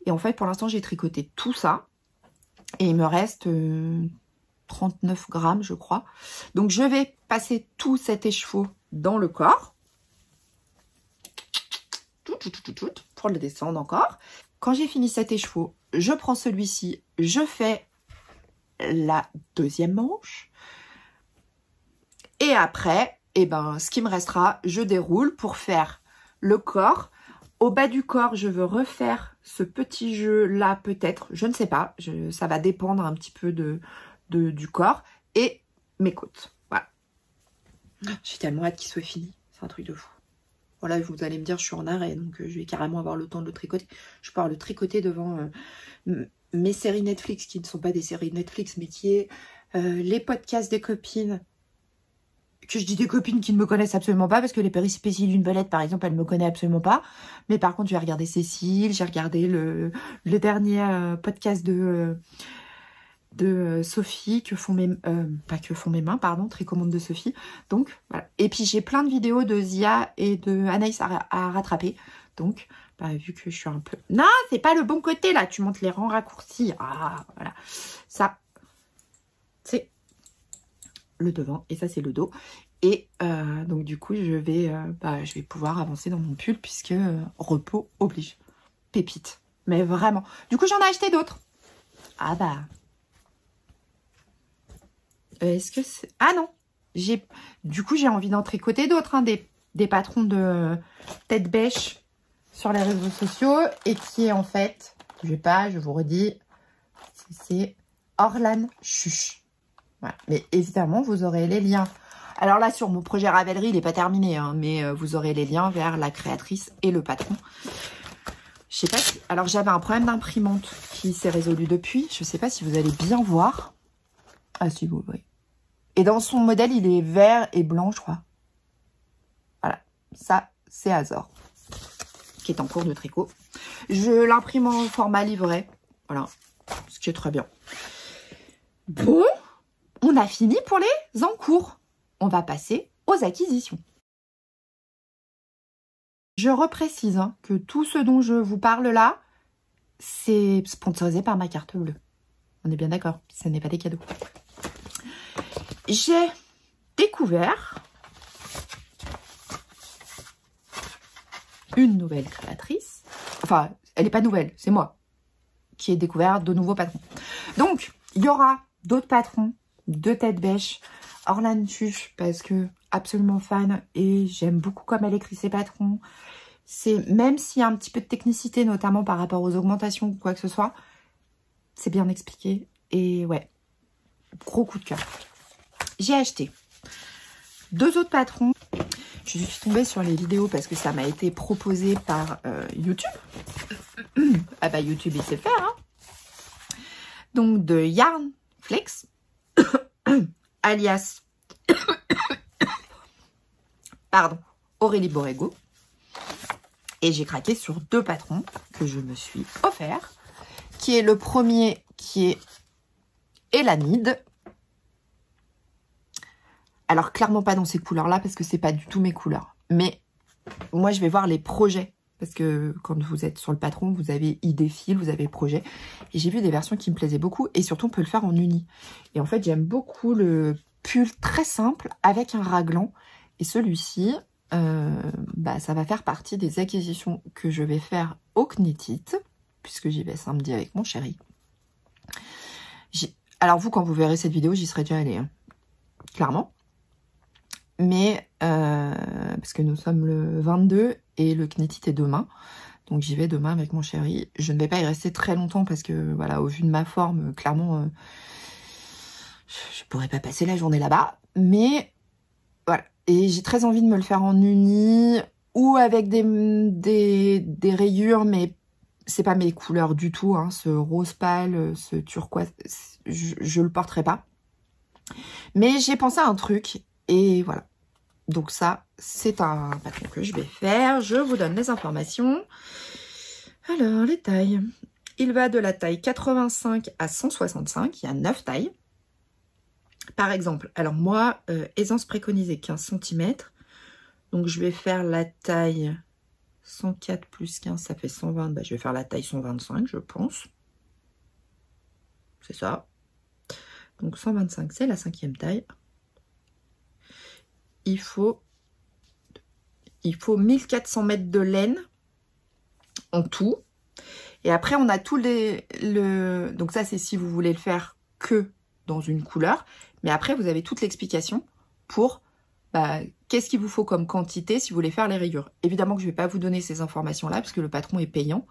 Et en fait, pour l'instant, j'ai tricoté tout ça. Et il me reste 39 grammes, je crois. Donc, je vais passer tout cet écheveau dans le corps. Pour le descendre encore. Quand j'ai fini cet écheveau, je prends celui-ci. Je fais la deuxième manche. Et après, eh ben, ce qui me restera, je déroule pour faire le corps. Au bas du corps, je veux refaire ce petit jeu-là peut-être. Je ne sais pas. Ça va dépendre un petit peu du corps. Et mes côtes. Voilà. J'ai tellement hâte qu'il soit fini. C'est un truc de fou. Voilà, vous allez me dire, je suis en arrêt. Donc, je vais carrément avoir le temps de le tricoter. Je peux pouvoir le tricoter devant mes séries Netflix, qui ne sont pas des séries Netflix, mais qui est les podcasts des copines. Que je dis des copines qui ne me connaissent absolument pas, parce que les péripéties d'une belette, par exemple, elle ne me connaît absolument pas. Mais par contre, j'ai regardé Cécile, j'ai regardé le dernier podcast de Sophie, pas que font mes mains, pardon, Tricomonde de Sophie. Donc, voilà. Et puis, j'ai plein de vidéos de Zia et de Anaïs à rattraper. Donc, bah, vu que je suis un peu... Non, c'est pas le bon côté, là. Tu montes les rangs raccourcis. Ah, voilà. Ça, c'est le devant et ça, c'est le dos. Et donc, du coup, je vais pouvoir avancer dans mon pull puisque repos oblige. Pépite. Mais vraiment. Du coup, j'en ai acheté d'autres. Ah bah... Est-ce que c'est... Ah non, du coup, j'ai envie d'en tricoter d'autres, hein, des patrons de tête bêche sur les réseaux sociaux et qui est en fait, je vous redis, c'est Orlan Chuche. Voilà. Mais évidemment, vous aurez les liens. Alors là, sur mon projet Ravelry, il n'est pas terminé, hein, mais vous aurez les liens vers la créatrice et le patron. Je sais pas si... Alors, j'avais un problème d'imprimante qui s'est résolu depuis. Je ne sais pas si vous allez bien voir. Ah si, vous voyez. Et dans son modèle, il est vert et blanc, je crois. Voilà. Ça, c'est Azor, qui est en cours de tricot. Je l'imprime en format livret. Voilà. Ce qui est très bien. Bon, on a fini pour les encours. On va passer aux acquisitions. Je reprécise hein, que tout ce dont je vous parle là, c'est sponsorisé par ma carte bleue. On est bien d'accord, ce n'est pas des cadeaux. J'ai découvert une nouvelle créatrice. Enfin, elle n'est pas nouvelle, c'est moi qui ai découvert de nouveaux patrons. Donc, il y aura d'autres patrons de Tête Bêche. Orlane Tuche, parce que absolument fan et j'aime beaucoup comme elle écrit ses patrons. C'est même s'il y a un petit peu de technicité, notamment par rapport aux augmentations ou quoi que ce soit, c'est bien expliqué. Et ouais, gros coup de cœur. J'ai acheté 2 autres patrons. Je suis tombée sur les vidéos parce que ça m'a été proposé par YouTube. Ah bah YouTube, il sait faire, hein. Donc de Yarn Flex, alias pardon, Aurélie Borrego. Et j'ai craqué sur 2 patrons que je me suis offert. Qui est le premier, qui est Elanide. Alors, clairement pas dans ces couleurs-là, parce que c'est pas du tout mes couleurs. Mais moi, je vais voir les projets. Parce que quand vous êtes sur le patron, vous avez idée fil, vous avez projet. Et j'ai vu des versions qui me plaisaient beaucoup. Et surtout, on peut le faire en uni. Et en fait, j'aime beaucoup le pull très simple avec un raglan. Et celui-ci, ça va faire partie des acquisitions que je vais faire au Knitit. Puisque j'y vais samedi avec mon chéri. Alors vous, quand vous verrez cette vidéo, j'y serai déjà allée. Hein. Clairement. Mais, parce que nous sommes le 22 et le Knitit est demain. Donc j'y vais demain avec mon chéri. Je ne vais pas y rester très longtemps parce que, voilà, au vu de ma forme, clairement, je pourrais pas passer la journée là-bas. Mais, voilà. Et j'ai très envie de me le faire en uni ou avec des rayures, mais c'est pas mes couleurs du tout. Hein. Ce rose pâle, ce turquoise, je le porterai pas. Mais j'ai pensé à un truc. Et voilà. Donc ça, c'est un patron que je vais faire. Je vous donne les informations. Alors, les tailles. Il va de la taille 85 à 165. Il y a 9 tailles. Par exemple, alors moi, aisance préconisée 15 cm. Donc je vais faire la taille 104 plus 15, ça fait 120. Bah, je vais faire la taille 125, je pense. C'est ça. Donc 125, c'est la 5e taille. Il faut 1400 mètres de laine en tout. Et après, on a tous donc ça, c'est si vous voulez le faire que dans une couleur. Mais après, vous avez toute l'explication pour qu'est-ce qu'il vous faut comme quantité si vous voulez faire les rayures. Évidemment que je ne vais pas vous donner ces informations-là, puisque le patron est payant.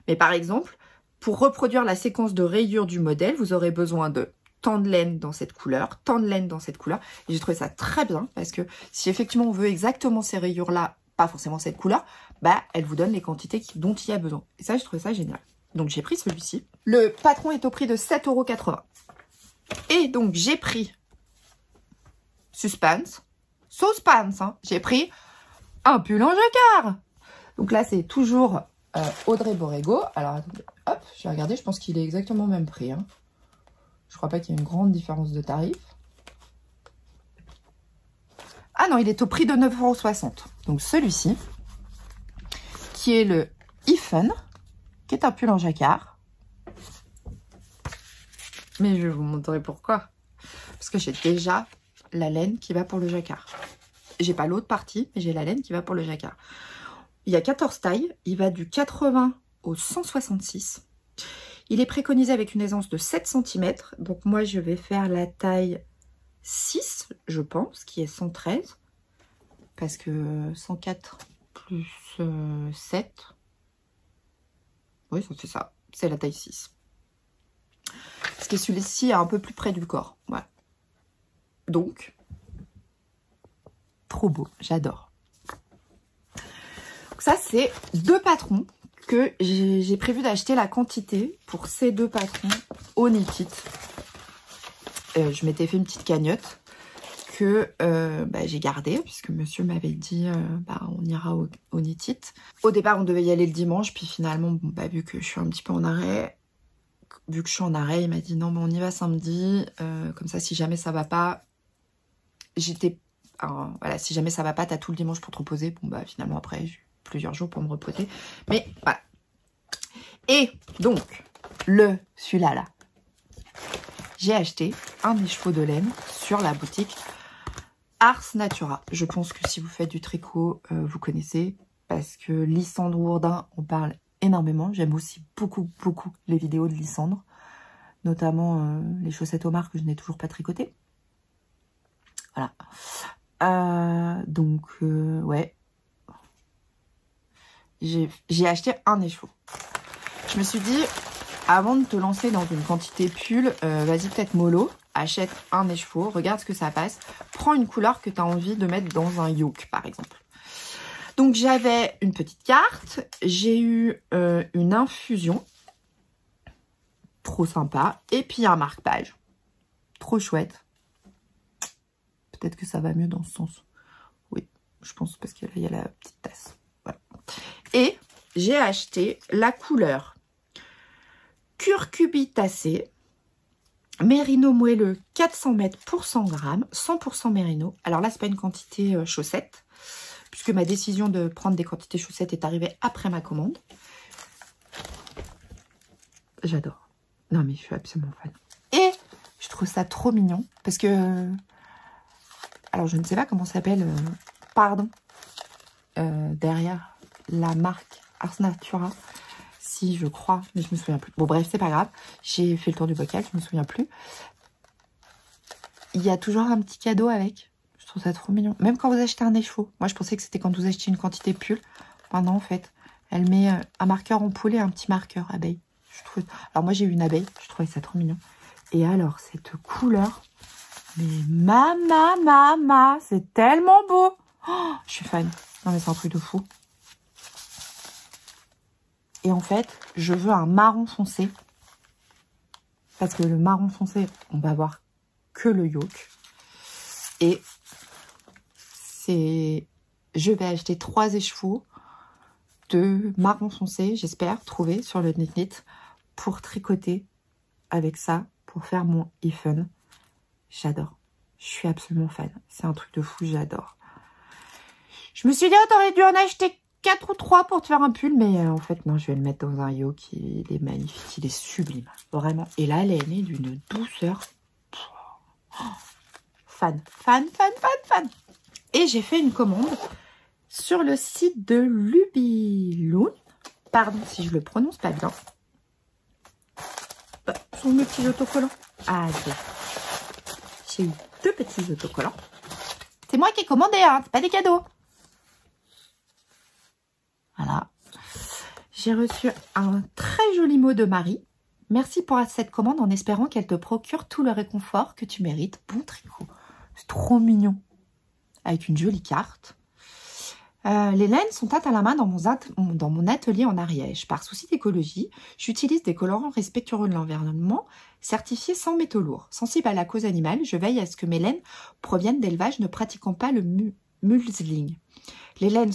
Mais par exemple, pour reproduire la séquence de rayures du modèle, vous aurez besoin de tant de laine dans cette couleur, tant de laine dans cette couleur. Et j'ai trouvé ça très bien parce que si effectivement on veut exactement ces rayures-là, pas forcément cette couleur, elle vous donne les quantités dont il y a besoin. Et ça, je trouvais ça génial. Donc j'ai pris celui-ci. Le patron est au prix de 7,80 €. Et donc j'ai pris suspense, hein. J'ai pris un pull en jacquard. Donc là, c'est toujours Audrey Borrego. Alors attendez, hop, je vais regarder, je pense qu'il est exactement au même prix. Hein. Je crois pas qu'il y ait une grande différence de tarif. Ah non, il est au prix de 9,60 €. Donc celui-ci, qui est le Ifen, qui est un pull en jacquard. Mais je vais vous montrer pourquoi. Parce que j'ai déjà la laine qui va pour le jacquard. J'ai pas l'autre partie, mais j'ai la laine qui va pour le jacquard. Il y a 14 tailles. Il va du 80 au 166. Il est préconisé avec une aisance de 7 cm. Donc moi, je vais faire la taille 6, je pense, qui est 113. Parce que 104 plus 7. Oui, c'est ça. C'est la taille 6. Parce que celui-ci est un peu plus près du corps. Voilà. Donc, trop beau. J'adore. Ça, c'est 2 patrons que j'ai prévu d'acheter la quantité pour ces 2 patrons au Knitit. Je m'étais fait une petite cagnotte que j'ai gardée puisque monsieur m'avait dit on ira au Knitit. Au départ, on devait y aller le dimanche, puis finalement, vu que je suis un petit peu en arrêt, il m'a dit non, mais on y va samedi. Comme ça, si jamais ça va pas, si jamais ça va pas, t'as tout le dimanche pour te reposer. Finalement, après, j'ai plusieurs jours pour me reposer. Mais voilà. Et donc, celui-là, là, j'ai acheté un écheveau de laine sur la boutique Ars Natura. Je pense que si vous faites du tricot, vous connaissez. parce que Lysandre Hourdin en parle énormément. J'aime aussi beaucoup les vidéos de Lysandre, notamment les chaussettes Omar que je n'ai toujours pas tricotées. Voilà. Donc, ouais. J'ai acheté un écheveau. Je me suis dit, avant de te lancer dans une quantité pull, vas-y peut-être mollo, achète un écheveau, regarde ce que ça passe. Prends une couleur que tu as envie de mettre dans un yoke, par exemple. Donc, j'avais une petite carte. J'ai eu une infusion. Trop sympa. Et puis, un marque-page. Trop chouette. Peut-être que ça va mieux dans ce sens. Oui, je pense parce qu'il y a la petite tasse. Voilà. Et j'ai acheté la couleur curcubitacée. Mérino moelleux 400 mètres pour 100 grammes. 100% mérino. Alors là, c'est pas une quantité chaussettes, puisque ma décision de prendre des quantités chaussettes est arrivée après ma commande. J'adore. Non, mais je suis absolument fan. Et je trouve ça trop mignon, parce que... Alors, je ne sais pas comment ça s'appelle, pardon, derrière la marque Ars Natura, si je crois, mais je me souviens plus. Bon, bref, c'est pas grave. J'ai fait le tour du bocal, je me souviens plus. Il y a toujours un petit cadeau avec. Je trouve ça trop mignon. Même quand vous achetez un écheveau. Moi, je pensais que c'était quand vous achetez une quantité pull. Enfin, non, en fait, elle met un marqueur ampoule et un petit marqueur abeille. Je trouve... Alors, moi, j'ai eu une abeille. Je trouvais ça trop mignon. Et alors, cette couleur... Mais mama, c'est tellement beau. Oh, je suis fan. Non mais c'est un truc de fou. Et en fait, je veux un marron foncé. Parce que le marron foncé, on va voir que le yoke. Et c'est... Je vais acheter 3 écheveaux de marron foncé, j'espère, trouver sur le Knit pour tricoter avec ça, pour faire mon iPhone. J'adore. Je suis absolument fan. C'est un truc de fou, j'adore. Je me suis dit, oh, t'aurais dû en acheter 4 ou 3 pour te faire un pull. Mais en fait, non, je vais le mettre dans un yoke. Il est magnifique, il est sublime. Vraiment. Et là, elle est née d'une douceur. Oh, fan. Et j'ai fait une commande sur le site de Lubiloon. Pardon si je le prononce pas bien. Sont mes petits autocollants. Ah, j'ai eu 2 petits autocollants. C'est moi qui ai commandé, hein, c'est pas des cadeaux. Voilà. J'ai reçu un très joli mot de Marie. Merci pour cette commande en espérant qu'elle te procure tout le réconfort que tu mérites. Bon tricot. C'est trop mignon. Avec une jolie carte. Les laines sont teintes à la main dans mon atelier en Ariège. Par souci d'écologie, j'utilise des colorants respectueux de l'environnement, certifiés sans métaux lourds. Sensible à la cause animale, je veille à ce que mes laines proviennent d'élevages ne pratiquant pas le mulesing. Les laines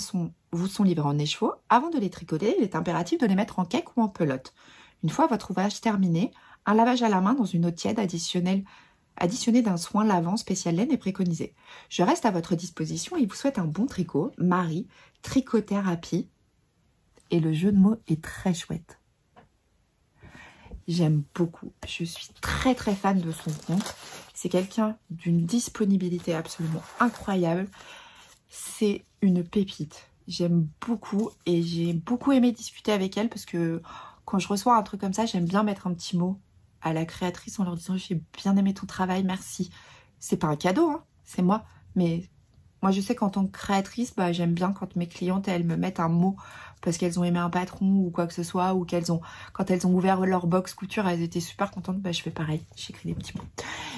vous sont livrées en écheveau. Avant de les tricoter, il est impératif de les mettre en cake ou en pelote. Une fois votre ouvrage terminé, un lavage à la main dans une eau tiède additionné d'un soin lavant spécial laine est préconisé. Je reste à votre disposition et vous souhaite un bon tricot. Marie, tricothérapie. Et le jeu de mots est très chouette. J'aime beaucoup. Je suis très fan de son compte. C'est quelqu'un d'une disponibilité absolument incroyable. C'est une pépite. J'aime beaucoup et j'ai beaucoup aimé discuter avec elle parce que quand je reçois un truc comme ça, j'aime bien mettre un petit mot à la créatrice en leur disant j'ai bien aimé ton travail, merci. C'est pas un cadeau, hein, c'est moi. Mais moi je sais qu'en tant que créatrice, bah, j'aime bien quand mes clientes elles me mettent un mot parce qu'elles ont aimé un patron ou quoi que ce soit, ou quand elles ont ouvert leur box couture, elles étaient super contentes. Bah, je fais pareil, j'écris des petits mots.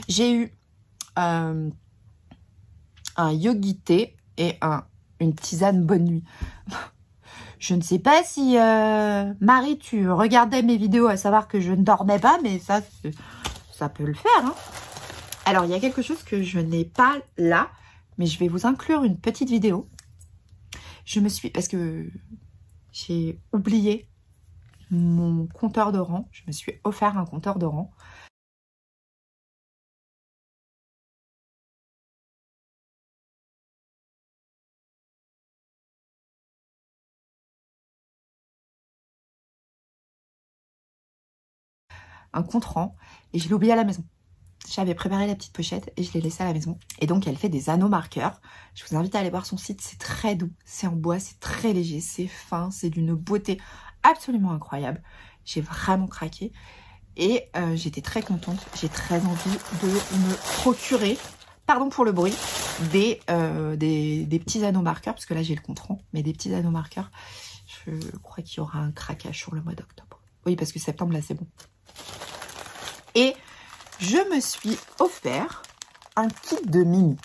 J'ai eu un yogi thé et une tisane bonne nuit. Je ne sais pas si, Marie, tu regardais mes vidéos à savoir que je ne dormais pas, mais ça peut le faire. Hein. Alors, il y a quelque chose que je n'ai pas là, mais je vais vous inclure une petite vidéo. Parce que j'ai oublié mon compteur de rang. Je me suis offert un compteur de rang. Un compte rang et je l'ai oublié à la maison. j'avais préparé la petite pochette et je l'ai laissée à la maison. Et donc elle fait des anneaux marqueurs. Je vous invite à aller voir son site, c'est très doux, c'est en bois, c'est très léger, c'est fin, c'est d'une beauté absolument incroyable. J'ai vraiment craqué et j'étais très contente. J'ai très envie de me procurer, pardon pour le bruit, des petits anneaux marqueurs, parce que là j'ai le compte rond, mais des petits anneaux marqueurs. Je crois qu'il y aura un craquage sur le mois d'octobre. Oui, parce que septembre là c'est bon. Et je me suis offert un kit de Mimi.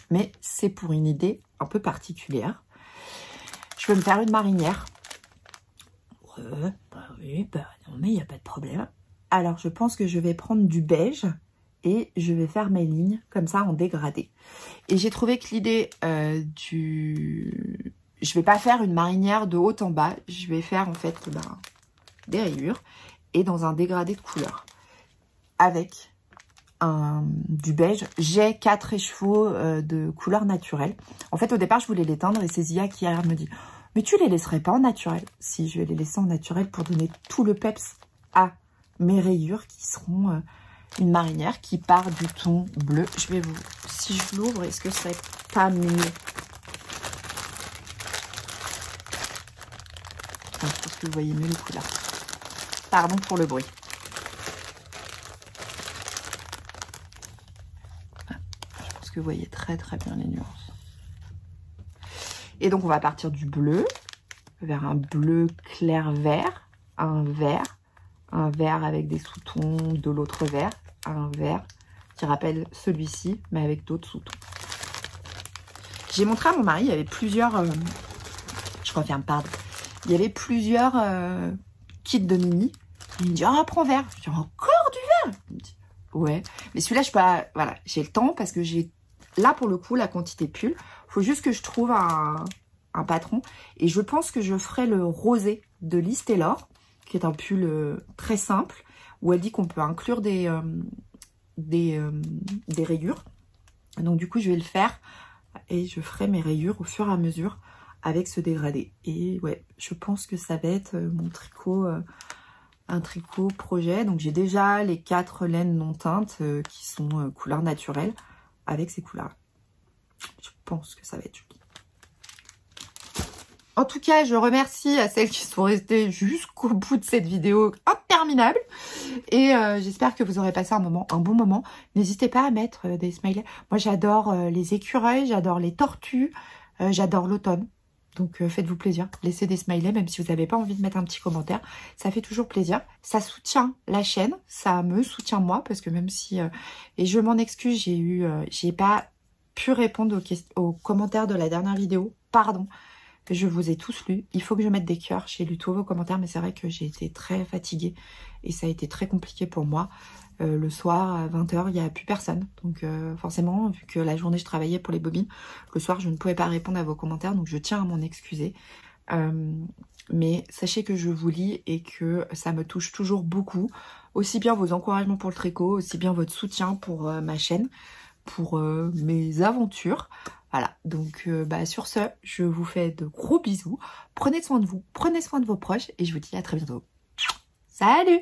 Mais c'est pour une idée un peu particulière. Je veux me faire une marinière. Ouais, non mais il n'y a pas de problème. Alors je pense que je vais prendre du beige et je vais faire mes lignes comme ça en dégradé. Et j'ai trouvé que l'idée je vais pas faire une marinière de haut en bas. Je vais faire en fait des rayures et dans un dégradé de couleur. Avec du beige. J'ai 4 écheveaux de couleur naturelle. En fait, au départ, je voulais les teindre et c'est Zia qui hier me dit « Mais tu les laisserais pas en naturel ?» Si, je vais les laisser en naturel pour donner tout le peps à mes rayures qui seront une marinière qui part du ton bleu. Je vais vous... Si je l'ouvre, est-ce que ça serait pas mieux? Enfin, je pense que vous voyez mieux les couleurs. Pardon pour le bruit. Que vous voyez très très bien les nuances. Et donc on va partir du bleu vers un bleu clair vert, un vert avec des sous-tons de l'autre vert, un vert qui rappelle celui-ci mais avec d'autres sous-tons. J'ai montré à mon mari, il y avait plusieurs je confirme, pardon, il y avait plusieurs kits de Mimi. Il me dit oh, prends vert. Je dis encore du vert. Il me dit ouais, mais celui-là je peux pas, voilà, j'ai le temps parce que j'ai là, pour le coup, la quantité pull, il faut juste que je trouve un patron. Et je pense que je ferai le rosé de Liz Taylor, qui est un pull très simple, où elle dit qu'on peut inclure des rayures. Donc, du coup, je vais le faire et je ferai mes rayures au fur et à mesure avec ce dégradé. Et ouais, je pense que ça va être mon tricot, un tricot projet. Donc, j'ai déjà les 4 laines non teintes qui sont couleur naturelle. Avec ces couleurs. Je pense que ça va être joli. En tout cas, je remercie à celles qui sont restées jusqu'au bout de cette vidéo interminable. Et j'espère que vous aurez passé un bon moment. N'hésitez pas à mettre des smileys. Moi, j'adore les écureuils, j'adore les tortues, j'adore l'automne. Donc, faites-vous plaisir. Laissez des smileys, même si vous n'avez pas envie de mettre un petit commentaire. Ça fait toujours plaisir. Ça soutient la chaîne. Ça me soutient moi. Parce que même si... et je m'en excuse, j'ai pas pu répondre aux commentaires de la dernière vidéo. Pardon. Je vous ai tous lus. Il faut que je mette des cœurs. J'ai lu tous vos commentaires. Mais c'est vrai que j'ai été très fatiguée. Et ça a été très compliqué pour moi. Le soir, à 20 h, il n'y a plus personne. Donc forcément, vu que la journée, je travaillais pour les bobines, le soir, je ne pouvais pas répondre à vos commentaires. Donc je tiens à m'en excuser. Mais sachez que je vous lis et que ça me touche toujours beaucoup. Aussi bien vos encouragements pour le tricot, aussi bien votre soutien pour ma chaîne, pour mes aventures. Voilà, donc sur ce, je vous fais de gros bisous. Prenez soin de vous, prenez soin de vos proches et je vous dis à très bientôt. Salut!